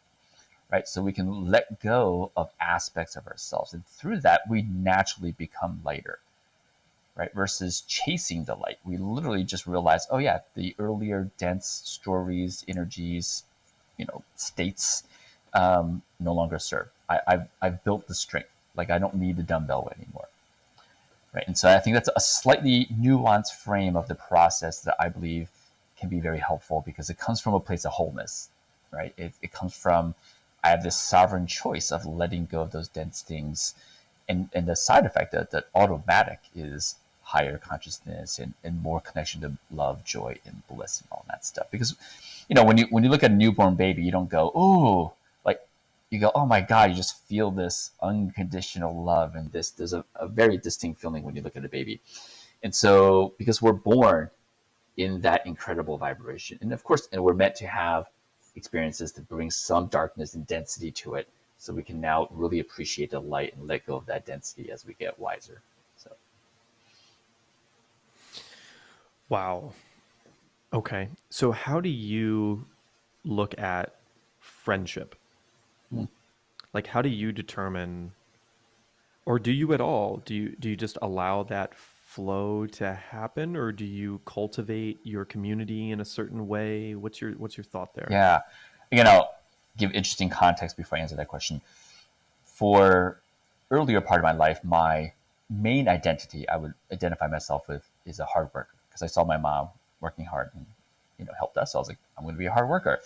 right? So we can let go of aspects of ourselves, and through that, we naturally become lighter, right? Versus chasing the light, we literally just realize, oh yeah, the earlier dense stories, energies, states no longer serve. I've built the strength. Like, I don't need the dumbbell anymore, right? And so I think that's a slightly nuanced frame of the process that I believe can be very helpful, because it comes from a place of wholeness, right? It comes from, I have this sovereign choice of letting go of those dense things. And the side effect that automatic is higher consciousness and more connection to love, joy, and bliss and all that stuff. Because, when you look at a newborn baby, you don't go, oh, like you go, oh my God, you just feel this unconditional love. And there's a very distinct feeling when you look at a baby. And so, because we're born in that incredible vibration. And of course, and we're meant to have experiences to bring some darkness and density to it, so we can now really appreciate the light and let go of that density as we get wiser. So, Wow. Okay. So how do you look at friendship? mm, Like how do you determine, or do you at all? Do you just allow that flow to happen, or do you cultivate your community in a certain way? What's your thought there? yeah, again, I'll give interesting context before I answer that question. For earlier part of my life, my main identity I would identify myself with is a hard worker, because I saw my mom working hard and helped us. So I was like, I'm going to be a hard worker.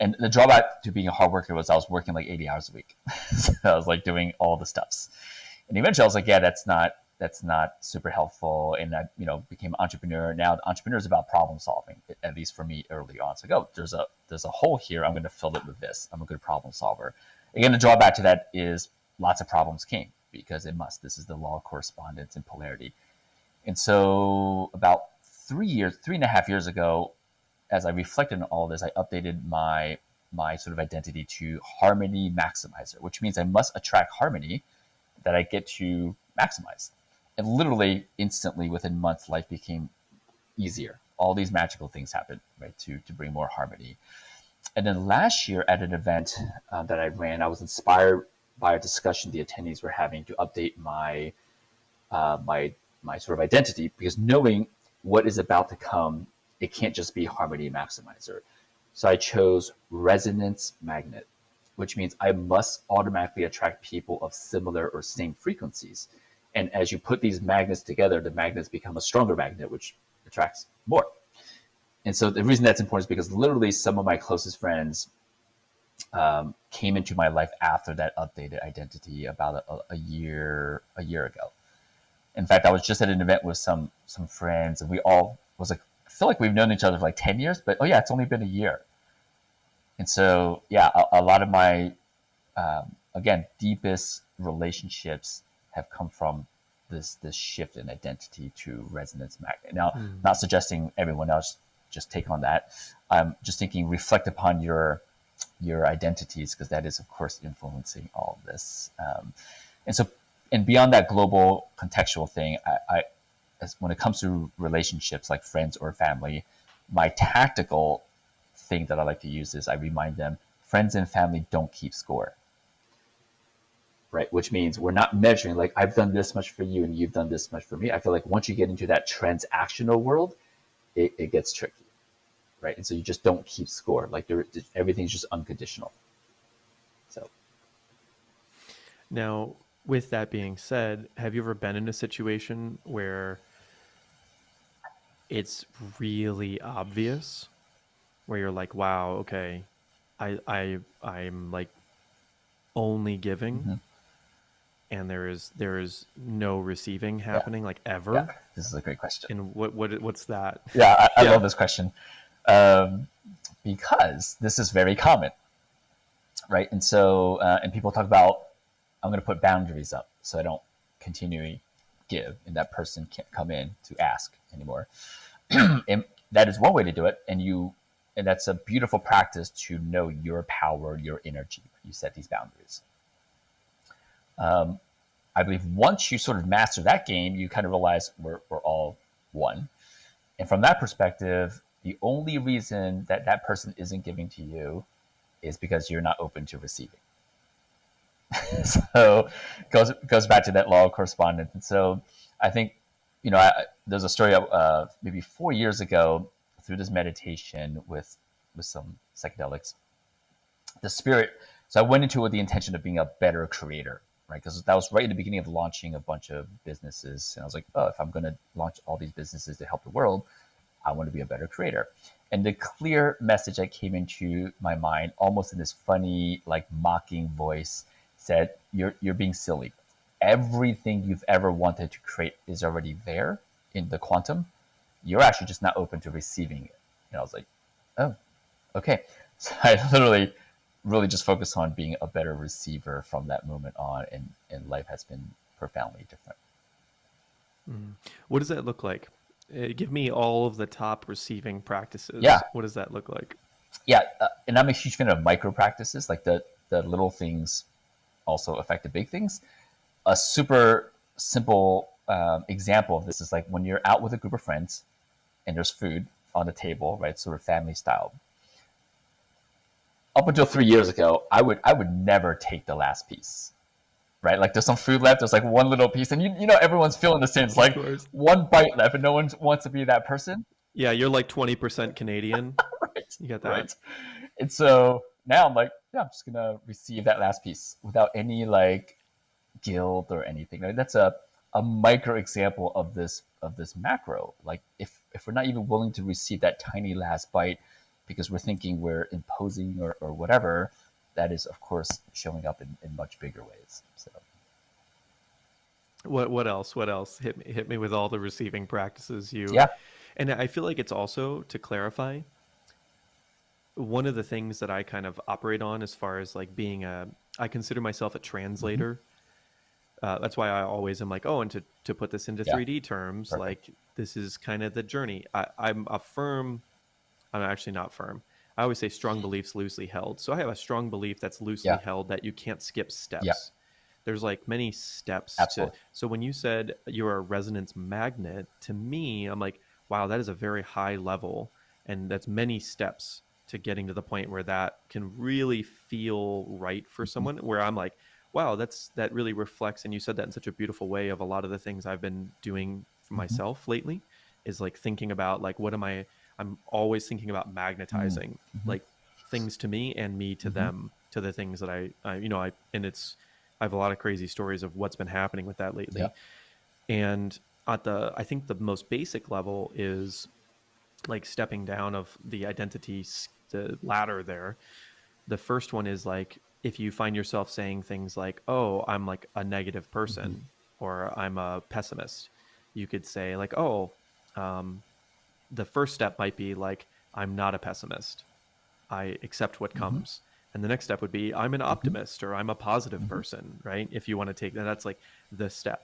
And the drawback to being a hard worker was I was working like 80 hours a week. So I was like doing all the stuffs. And eventually I was like, yeah, that's not super helpful. And I, became an entrepreneur. Now the entrepreneur is about problem solving, at least for me early on. So there's a hole here. I'm going to fill it with this. I'm a good problem solver. Again, the drawback to that is lots of problems came, because it must. This is the law of correspondence and polarity. And so about 3.5 years ago, as I reflected on all this, I updated my sort of identity to harmony maximizer, which means I must attract harmony that I get to maximize. And literally instantly within months, life became easier. All these magical things happened, right, to bring more harmony. And then last year at an event that I ran, I was inspired by a discussion the attendees were having to update my sort of identity, because knowing what is about to come, it can't just be harmony maximizer. So I chose resonance magnet, which means I must automatically attract people of similar or same frequencies. And as you put these magnets together, the magnets become a stronger magnet, which attracts more. And so the reason that's important is because literally some of my closest friends came into my life after that updated identity about a year ago. In fact, I was just at an event with some friends, and we all was like, I feel like we've known each other for like 10 years, but oh yeah, it's only been a year. And so yeah, a lot of my again deepest relationships have come from this shift in identity to resonance magnet. Now, not suggesting everyone else just take on that. I'm just thinking reflect upon your identities, because that is of course influencing all of this. And so, and beyond that global contextual thing, as when it comes to relationships like friends or family, my tactical thing that I like to use is I remind them friends and family don't keep score. Right, which means we're not measuring like I've done this much for you and you've done this much for me. I feel like once you get into that transactional world, it gets tricky, right? And so you just don't keep score. Like everything's just unconditional. So Now, with that being said, have you ever been in a situation where it's really obvious, where you're like, wow, okay, I'm like only giving, mhm. and there is no receiving Yeah, happening, like yeah, ever? this is a great question. And what's that? Yeah, I Yeah. love this question, um, because this is very common, right? And so, and people talk about, I'm going to put boundaries up so I don't continually give, and that person can't come in to ask anymore. And that is one way to do it, and that's a beautiful practice to know your power, your energy. You set these boundaries. I believe once you sort of master that game, you kind of realize we're all one. And from that perspective, the only reason that that person isn't giving to you is because you're not open to receiving. So goes back to that law of correspondence. And so I think, there's a story maybe 4 years ago through this meditation with some psychedelics. The spirit. So I went into it with the intention of being a better creator, right? Because that was right in the beginning of launching a bunch of businesses, and I was like, oh, if I'm going to launch all these businesses to help the world, I want to be a better creator. And the clear message that came into my mind, almost in this funny, like mocking voice, said, you're being silly. Everything you've ever wanted to create is already there in the quantum. You're actually just not open to receiving it. And I was like, oh, okay. So I literally really just focused on being a better receiver from that moment on, and life has been profoundly different. Mm. What does that look like? Give me all of the top receiving Yeah, practices. What does that look like? yeah, and I'm a huge fan of micro practices. Like the little things also affect the big things. A super simple example of this is like when you're out with a group of friends and there's food on the table, right? Sort of family style. Up until 3 years ago, I would never take the last piece, right? Like there's some food left, there's like one little piece, and you know everyone's feeling the same. It's Of like course. one bite left, and no one wants to be that person, Yeah, you're like 20% Canadian. right? You got that? Right. And so now I'm like, yeah, I'm just gonna receive that last piece without any like guilt or anything. Like that's a micro example of this macro. Like if we're not even willing to receive that tiny last bite because we're thinking we're imposing or whatever, that is of course showing up in much bigger ways. So What else? What else? Hit me with all the receiving practices you. yeah. And I feel like it's also, to clarify, one of the things that I kind of operate on as far as like being a, I consider myself a Mm-hmm. translator. That's why I always am like, oh, and to put this into Yeah. 3D terms, Perfect. like this is kind of the journey. I'm a firm, I'm actually not firm. I always say strong beliefs loosely held. So I have a strong belief that's loosely Yeah. held that you can't skip Yeah. steps. There's like many steps to. Absolutely. So when you said you're a resonance magnet, to me, I'm like, wow, that is a very high level, and that's many steps to getting to the point where that can really feel right for Mm-hmm. someone. Where I'm like, wow, that really reflects, and you said that in such a beautiful way of a lot of the things I've been doing for Mm-hmm. myself lately, is like thinking about like what am I, I'm always thinking about magnetizing Mm-hmm. like things to me and me to Mm-hmm. them, to the things that I and it's, I have a lot of crazy stories of what's been happening with that Yeah. lately. And at the, I think the most basic level is like stepping down of the identity, the ladder there. The first one is like, if you find yourself saying things like, oh, I'm like a negative Mm-hmm. person, or I'm a pessimist, you could say like, oh, um, the first step might be like, I'm not a pessimist, I accept what Mm-hmm. comes. And the next step would be, I'm an Mm-hmm. optimist, or I'm a positive Mm-hmm. person, right? If you want to take that, that's like the step.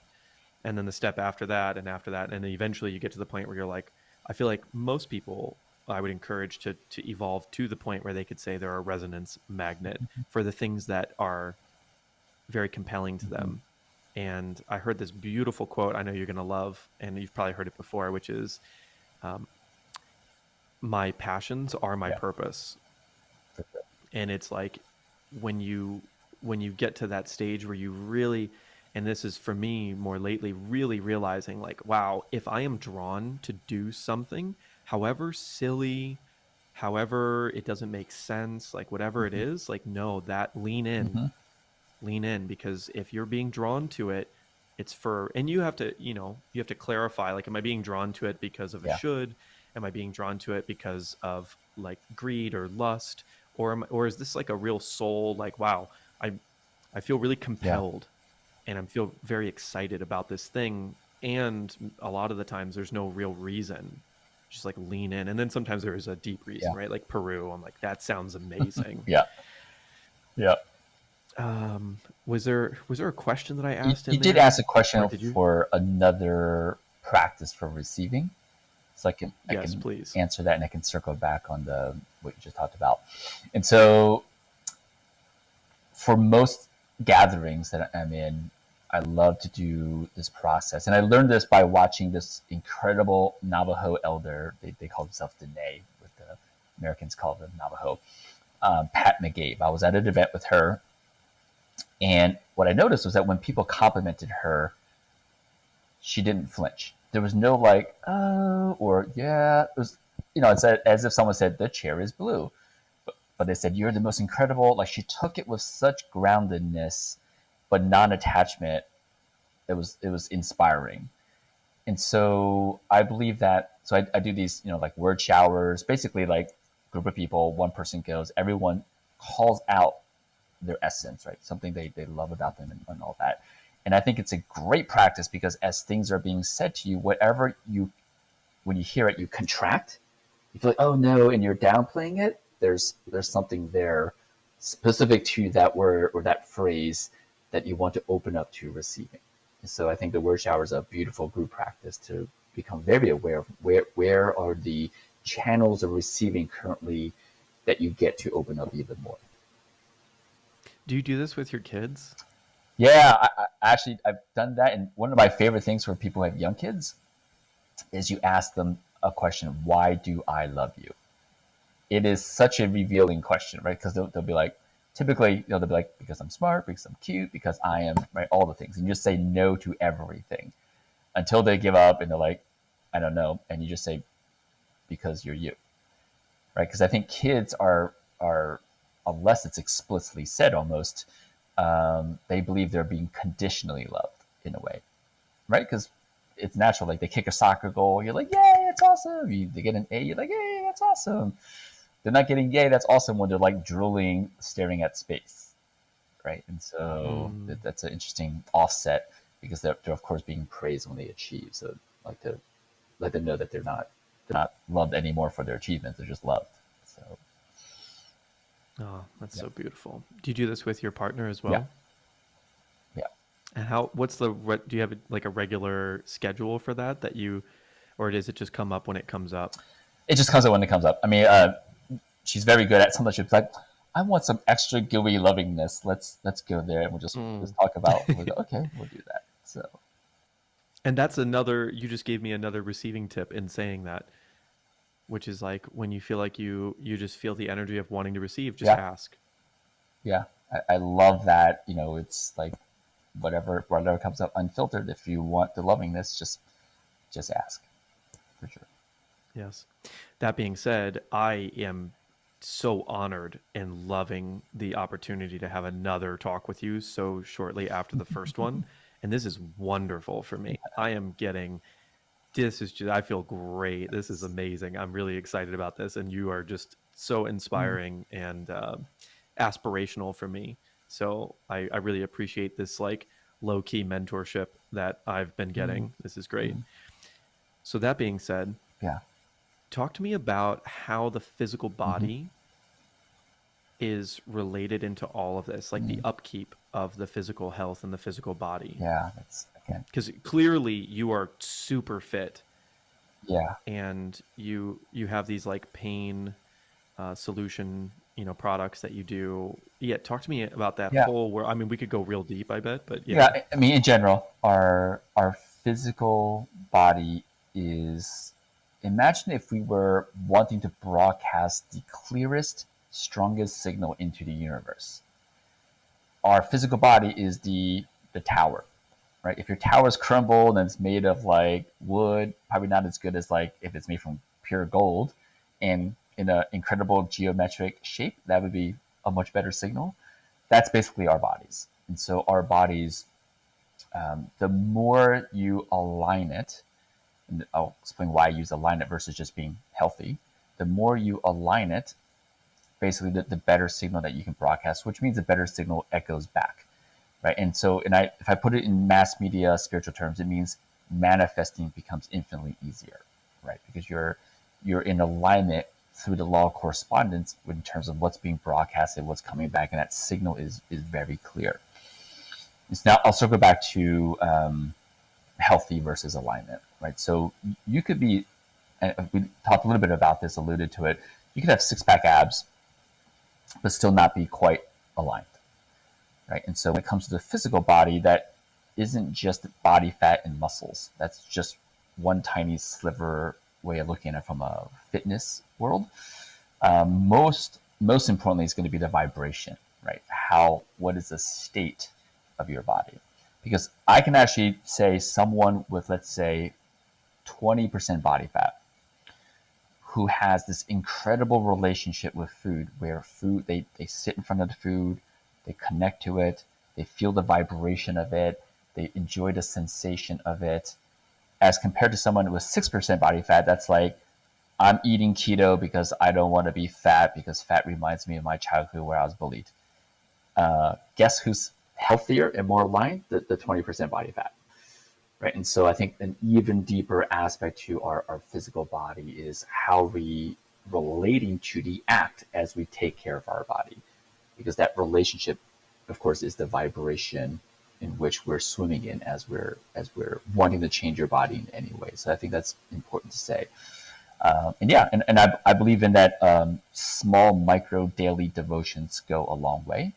And then the step after that, and after that. And then eventually you get to the point where you're like, I feel like most people I would encourage to evolve to the point where they could say they're a resonance magnet for the things that are very compelling to Mm-hmm. them. And I heard this beautiful quote I know you're going to love, and you've probably heard it before, which is, um, my passions are my Yeah. purpose. For sure. And it's like when you, when you get to that stage where you really, and this is for me more lately, really realizing like, wow, if I am drawn to do something, however silly, however it doesn't make sense, like whatever it Mm-hmm. is, like no, that lean in, Mm-hmm. lean in, because if you're being drawn to it, it's for, and you have to, you have to clarify, like, am I being drawn to it because of a Yeah. should, am I being drawn to it because of like greed or lust, or is this like a real soul, like, wow, i I feel really Yeah. compelled, and I feel very excited about this thing, and a lot of the times there's no real reason, just like lean in. And then sometimes there is a deep reason, Yeah. right? Like Peru, I'm like, that sounds amazing. Yeah. Yeah. Was there a question that I asked You in did there, ask a or question did you? for another practice for receiving, so I Yes, can please. answer that, and I can circle back on the what you just talked about. And so for most gatherings that I'm in, I love to do this process, and I learned this by watching this incredible Navajo elder. They call themselves Dene, what the Americans call them Navajo. Pat McGabe. I was at an event with her, and what I noticed was that when people complimented her, she didn't flinch. There was no like, oh, or yeah. It was, it's as if someone said, the chair is blue. But they said, you're the most incredible. Like she took it with such groundedness, but non attachment. It was inspiring. And so I believe that, so I do these, like word showers, basically like group of people, one person goes, everyone calls out their essence, right? Something they love about them and all that. And I think it's a great practice because as things are being said to you, whatever you, when you hear it, you contract. You feel like, oh no, and you're downplaying it. There's something there specific to that word or that phrase that you want to open up to receiving. And so I think the word shower is a beautiful group practice to become very aware of where are the channels of receiving currently that you get to open up even more. Do you do this with your kids? Yeah, actually I've done that, and one of my favorite things for people who have young kids is you ask them a question: Why do I love you? It is such a revealing question, right? Because they'll be like, typically, they'll be like, because I'm smart, because I'm cute, because I am, right? All the things, and you just say no to everything until they give up and they're like, I don't know, and you just say, because you're you, right? Because I think kids are unless it's explicitly said, almost they believe they're being conditionally loved in a way, right? Because it's natural. Like they kick a soccer goal, you're like, yay, that's awesome. They get an A, you're like, yay, that's awesome. They're not getting yay, that's awesome when they're like drooling, staring at space, right? And so Mm. that's an interesting offset because they're of course being praised when they achieve. So I like to let them know that they're not loved anymore for their achievements. They're just loved. So Oh, that's yeah, so beautiful. Do you do this with your partner as yeah, well? yeah. And what's do you have like a regular schedule for that you, or does it just come up when it comes up? It just comes up when it comes up. I mean, she's very good at sometimes she'll be like, I want some extra gooey lovingness. Let's go there and we'll just Mm. talk about. We'll go, okay, we'll do that. So And that's another, you just gave me another receiving tip in saying that, which is like when you feel like you just feel the energy of wanting to receive, just yeah, ask. yeah. I love that. It's like whatever comes up unfiltered. If you want the lovingness, just ask for sure. Yes. That being said, I am so honored and loving the opportunity to have another talk with you so shortly after the first one. And this is wonderful for me. I am getting, this is just, I feel great. This is amazing. I'm really excited about this. And you are just so Mm, inspiring and aspirational for me. So I really appreciate this like low key mentorship that I've been mm, getting. This is great. mm. So that being said, Yeah. talk to me about how the physical Hmm. body is related into all of this, like the Mm. upkeep of the physical health and the physical body. Yeah. That's again. Because clearly you are super fit Yeah. and you have these like pain solution, products that you do. Yeah, talk to me about that Yeah. whole. Where I mean, we could go real deep, I bet, but Yeah. yeah. I mean, in general, our physical body is. Imagine if we were wanting to broadcast the clearest, strongest signal into the universe. Our physical body is the tower, right? If your tower's crumbled and it's made of like wood, probably not as good as like if it's made from pure gold and in an incredible geometric shape, that would be a much better signal. That's basically our bodies. And so our bodies, the more you align it, and I'll explain why I use align it versus just being healthy. The more you align it, basically the better signal that you can broadcast, which means the better signal echoes back, right? And so, if I put it in mass media spiritual terms, it means manifesting becomes infinitely easier, right? Because you're in alignment through the law of correspondence in terms of what's being broadcasted, what's coming back, and that signal is very clear. So now I'll circle back to healthy versus alignment, right? So you could be, and we talked a little bit about this, alluded to it. You could have six pack abs, but still not be quite aligned, right? And so when it comes to the physical body, that isn't just body fat and muscles. That's just one tiny sliver way of looking at it from a fitness world. Most importantly is going to be the vibration, right? What is the state of your body? Because I can actually say someone with, let's say, 20% body fat who has this incredible relationship with food where they sit in front of the food, they connect to it, they feel the vibration of it, they enjoy the sensation of it. as compared to someone with 6% body fat, that's like, I'm eating keto because I don't want to be fat because fat reminds me of my childhood where I was bullied. Guess who's healthier and more aligned? The 20% body fat, right? And so I think an even deeper aspect to our physical body is how we relating to the act as we take care of our body, because that relationship, of course, is the vibration in which we're swimming in as we're wanting to change your body in any way. So I think that's important to say. And I believe in that small micro daily devotions go a long way,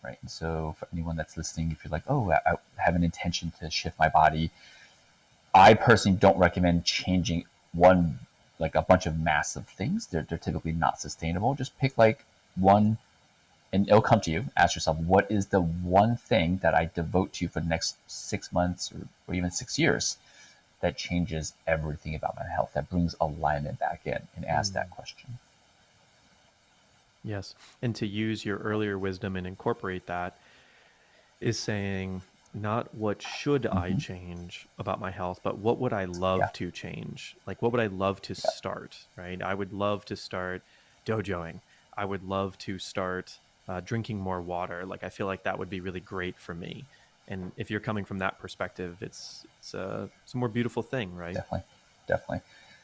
right? And so for anyone that's listening, if you're like, oh, I have an intention to shift my body, I personally don't recommend changing one, like a bunch of massive things. They're typically not sustainable. Just pick like one, and it'll come to you. Ask yourself, what is the one thing that I devote to for the next 6 months or even 6 years that changes everything about my health, that brings alignment back in, and ask that question. Yes. And to use your earlier wisdom and incorporate that is saying, not what should I Mm-hmm. change about my health, but what would I Yeah, love to change? Like, what would I love to yeah, start, right? I would love to start dojoing. I would love to start drinking more water. Like, I feel like that would be really great for me. And if you're coming from that perspective, it's a more beautiful thing, right? definitely, definitely.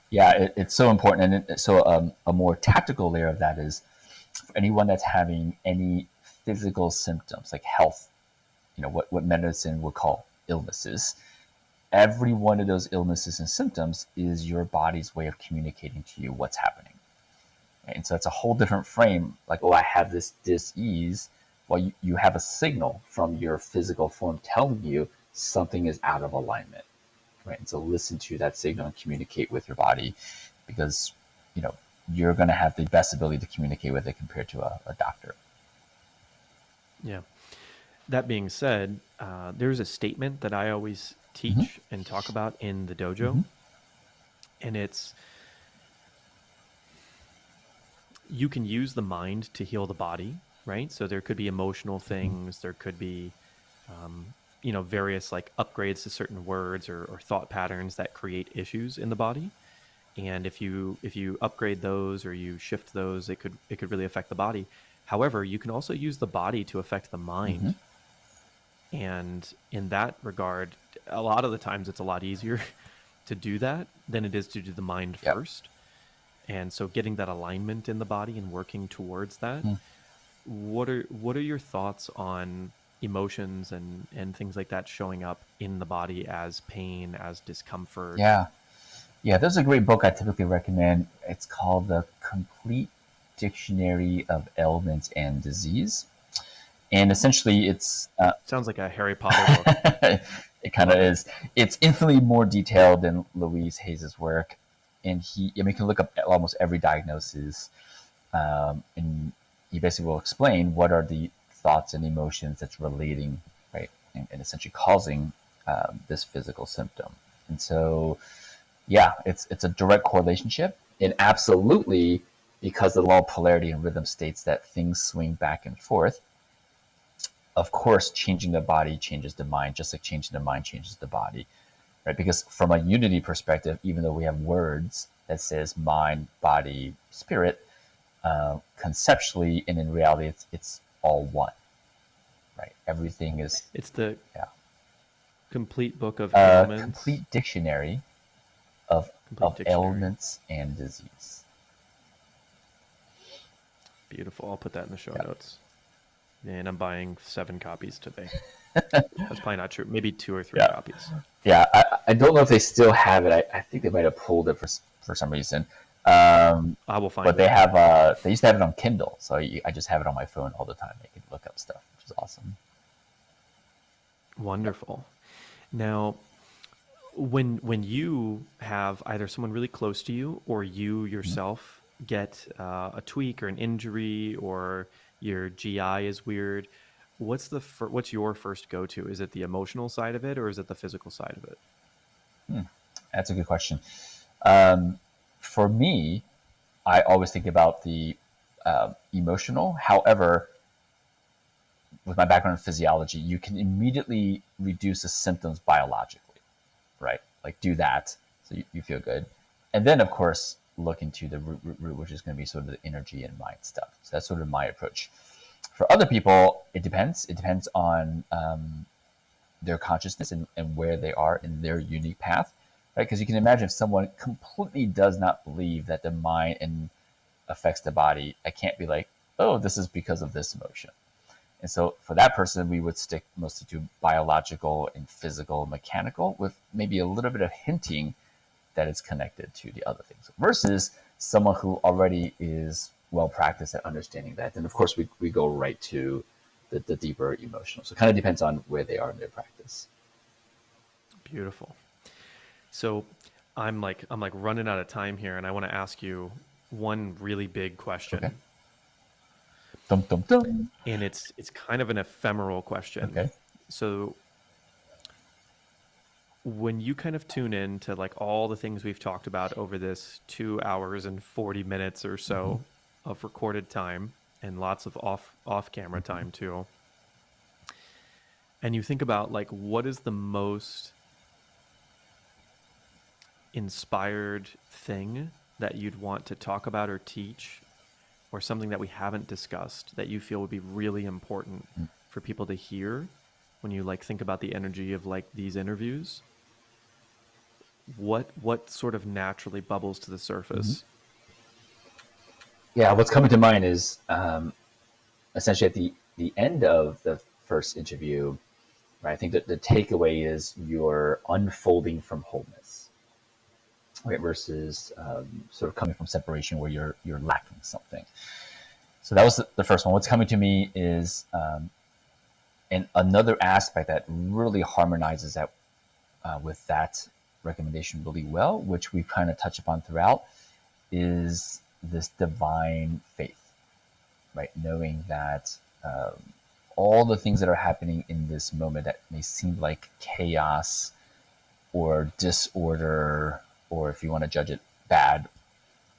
Yeah, it's so important. And so a more tactical layer of that is for anyone that's having any physical symptoms like health, what medicine would call illnesses. Every one of those illnesses and symptoms is your body's way of communicating to you what's happening. Right? And so it's a whole different frame. Like, oh, I have this dis-ease. Well, you have a signal from your physical form telling you something is out of alignment. Right? And so listen to that signal and communicate with your body, because you know you're going to have the best ability to communicate with it compared to a doctor. Yeah. That being said, there's a statement that I always Mm-hmm. teach and talk about in the Mm-hmm. dojo, and it's, you can use the mind to heal the body, right? So there could be emotional Mm-hmm. things, there could be, um, various like upgrades to certain words or thought patterns that create issues in the body. And if you upgrade those or you shift those, it could really affect the body. However, you can also use the body to affect the Mm-hmm. mind. And in that regard, a lot of the times it's a lot easier to do that than it is to do the mind Yep. first. And so getting that alignment in the body and working towards that, Mm-hmm. what are your thoughts on emotions and things like that showing up in the body as pain, as discomfort? Yeah. Yeah, there's a great book I typically recommend. It's called The Complete Dictionary of Ailments and Disease. And essentially, Sounds like a Harry Potter book. it kind of Love it. is. It's infinitely more detailed than Louise Hayes's work. And you can look up almost every diagnosis. And he basically will explain what are the thoughts and emotions that's relating, right, and essentially causing this physical symptom. And so, yeah, it's a direct correlationship, and absolutely, because the law of polarity and rhythm states that things swing back and forth. Of course, changing the body changes the mind, just like changing the mind changes the body, right? Because from a unity perspective, even though we have words that says mind, body, spirit, conceptually and in reality, it's all one, right? Everything is, It's the yeah, complete book of a ailments, complete dictionary of complete dictionary. ailments and disease. Beautiful. I'll put that in the show Yeah. notes. And I'm buying 7 copies today. That's probably not true. Maybe 2 or 3 Yeah. copies. Yeah, I don't know if they still have it. I think they might have pulled it for some reason. I will But find they it. have they used to have it on Kindle, so I just have it on my phone all the time. I can look up stuff, which is awesome. Yep. Wonderful. Now, when you have either someone really close to you or you Mhm. yourself get a tweak or an injury or your GI is weird, what's your first go to? Is it the emotional side of it or is it the physical side of it? Hmm. That's a good question. Um, for me, I always think about the emotional. However, with my background in physiology, you can immediately reduce the symptoms biologically, right? like do that so you feel good. And then of course look into the root, which is going to be sort of the energy and mind stuff. So that's sort of my approach. For other people, it depends. It depends on their consciousness and where they are in their unique path, right? Because you can imagine if someone completely does not believe that the mind and affects the body, I can't be like, oh, this is because of this emotion. And so for that person, we would stick mostly to biological and physical, mechanical, with maybe a little bit of hinting that it's connected to the other things. Versus someone who already is well practiced at understanding that, then of course we go right to the deeper emotional. So it kind of depends on where they are in their practice. Beautiful. So I'm like running out of time here, and I want to ask you one really big question. Okay. Dum, dum, dum. And it's kind of an ephemeral question. Okay. So when you kind of tune in to like all the things we've talked about over this 2 hours and 40 minutes or so of recorded time, and lots of off camera time too, and you think about like what is the most inspired thing that you'd want to talk about or teach, or something that we haven't discussed that you feel would be really important for people to hear when you like think about the energy of like these interviews, what sort of naturally bubbles to the surface? Yeah, what's coming to mind is essentially at the end of the first interview, right? I think that the takeaway is you're unfolding from wholeness, right? Versus sort of coming from separation where you're lacking something. So that was the first one. What's coming to me is and another aspect that really harmonizes that with that recommendation really well, which we've kind of touched upon throughout, is this divine faith, right? Knowing that all the things that are happening in this moment that may seem like chaos or disorder, or if you want to judge it bad,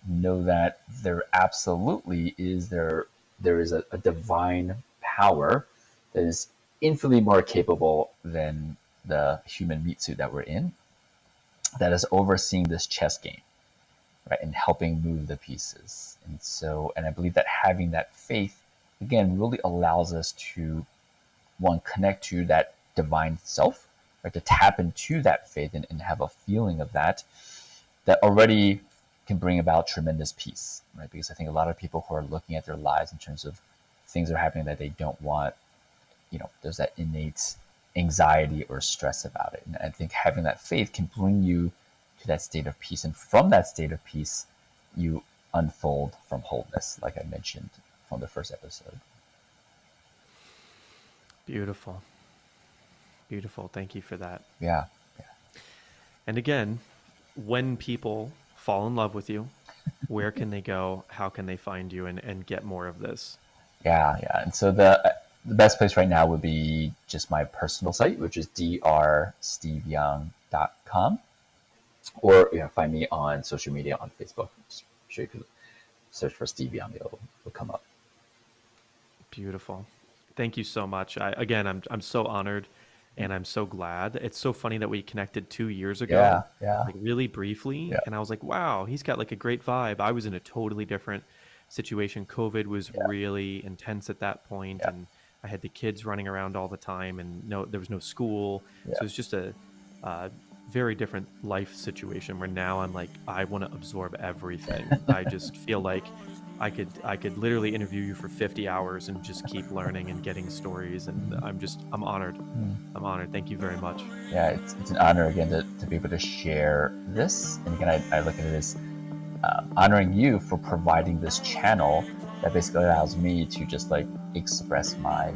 know that there absolutely is there is a divine power that is infinitely more capable than the human meat suit that we're in, that is overseeing this chess game, right, and helping move the pieces. And I believe that having that faith, again, really allows us to, one, connect to that divine self, right, to tap into that faith and have a feeling of that already can bring about tremendous peace, right? Because I think a lot of people who are looking at their lives in terms of things that are happening that they don't want, there's that innate anxiety or stress about it. And I think having that faith can bring you to that state of peace. And from that state of peace, you unfold from wholeness, like I mentioned from the first episode. Beautiful. Beautiful. Thank you for that. Yeah. And again, when people fall in love with you, where can they go? How can they find you and get more of this? Yeah. And so the best place right now would be just my personal site, which is drsteveyoung.com. Or find me on social media on Facebook. Just sure you could search for Steve Young, it'll come up. Beautiful. Thank you so much. I'm so honored, and I'm so glad. It's so funny that we connected 2 years ago, Yeah. like really briefly, and I was like, wow, he's got like a great vibe. I was in a totally different situation. COVID was really intense at that point, and I had the kids running around all the time, and there was no school, so it was just a very different life situation where now I'm like, I want to absorb everything. I just feel like I could literally interview you for 50 hours and just keep learning and getting stories. And I'm honored. I'm honored. Thank you very much. Yeah, it's an honor again to be able to share this. And again, I look at it as honoring you for providing this channel that basically allows me to just like express my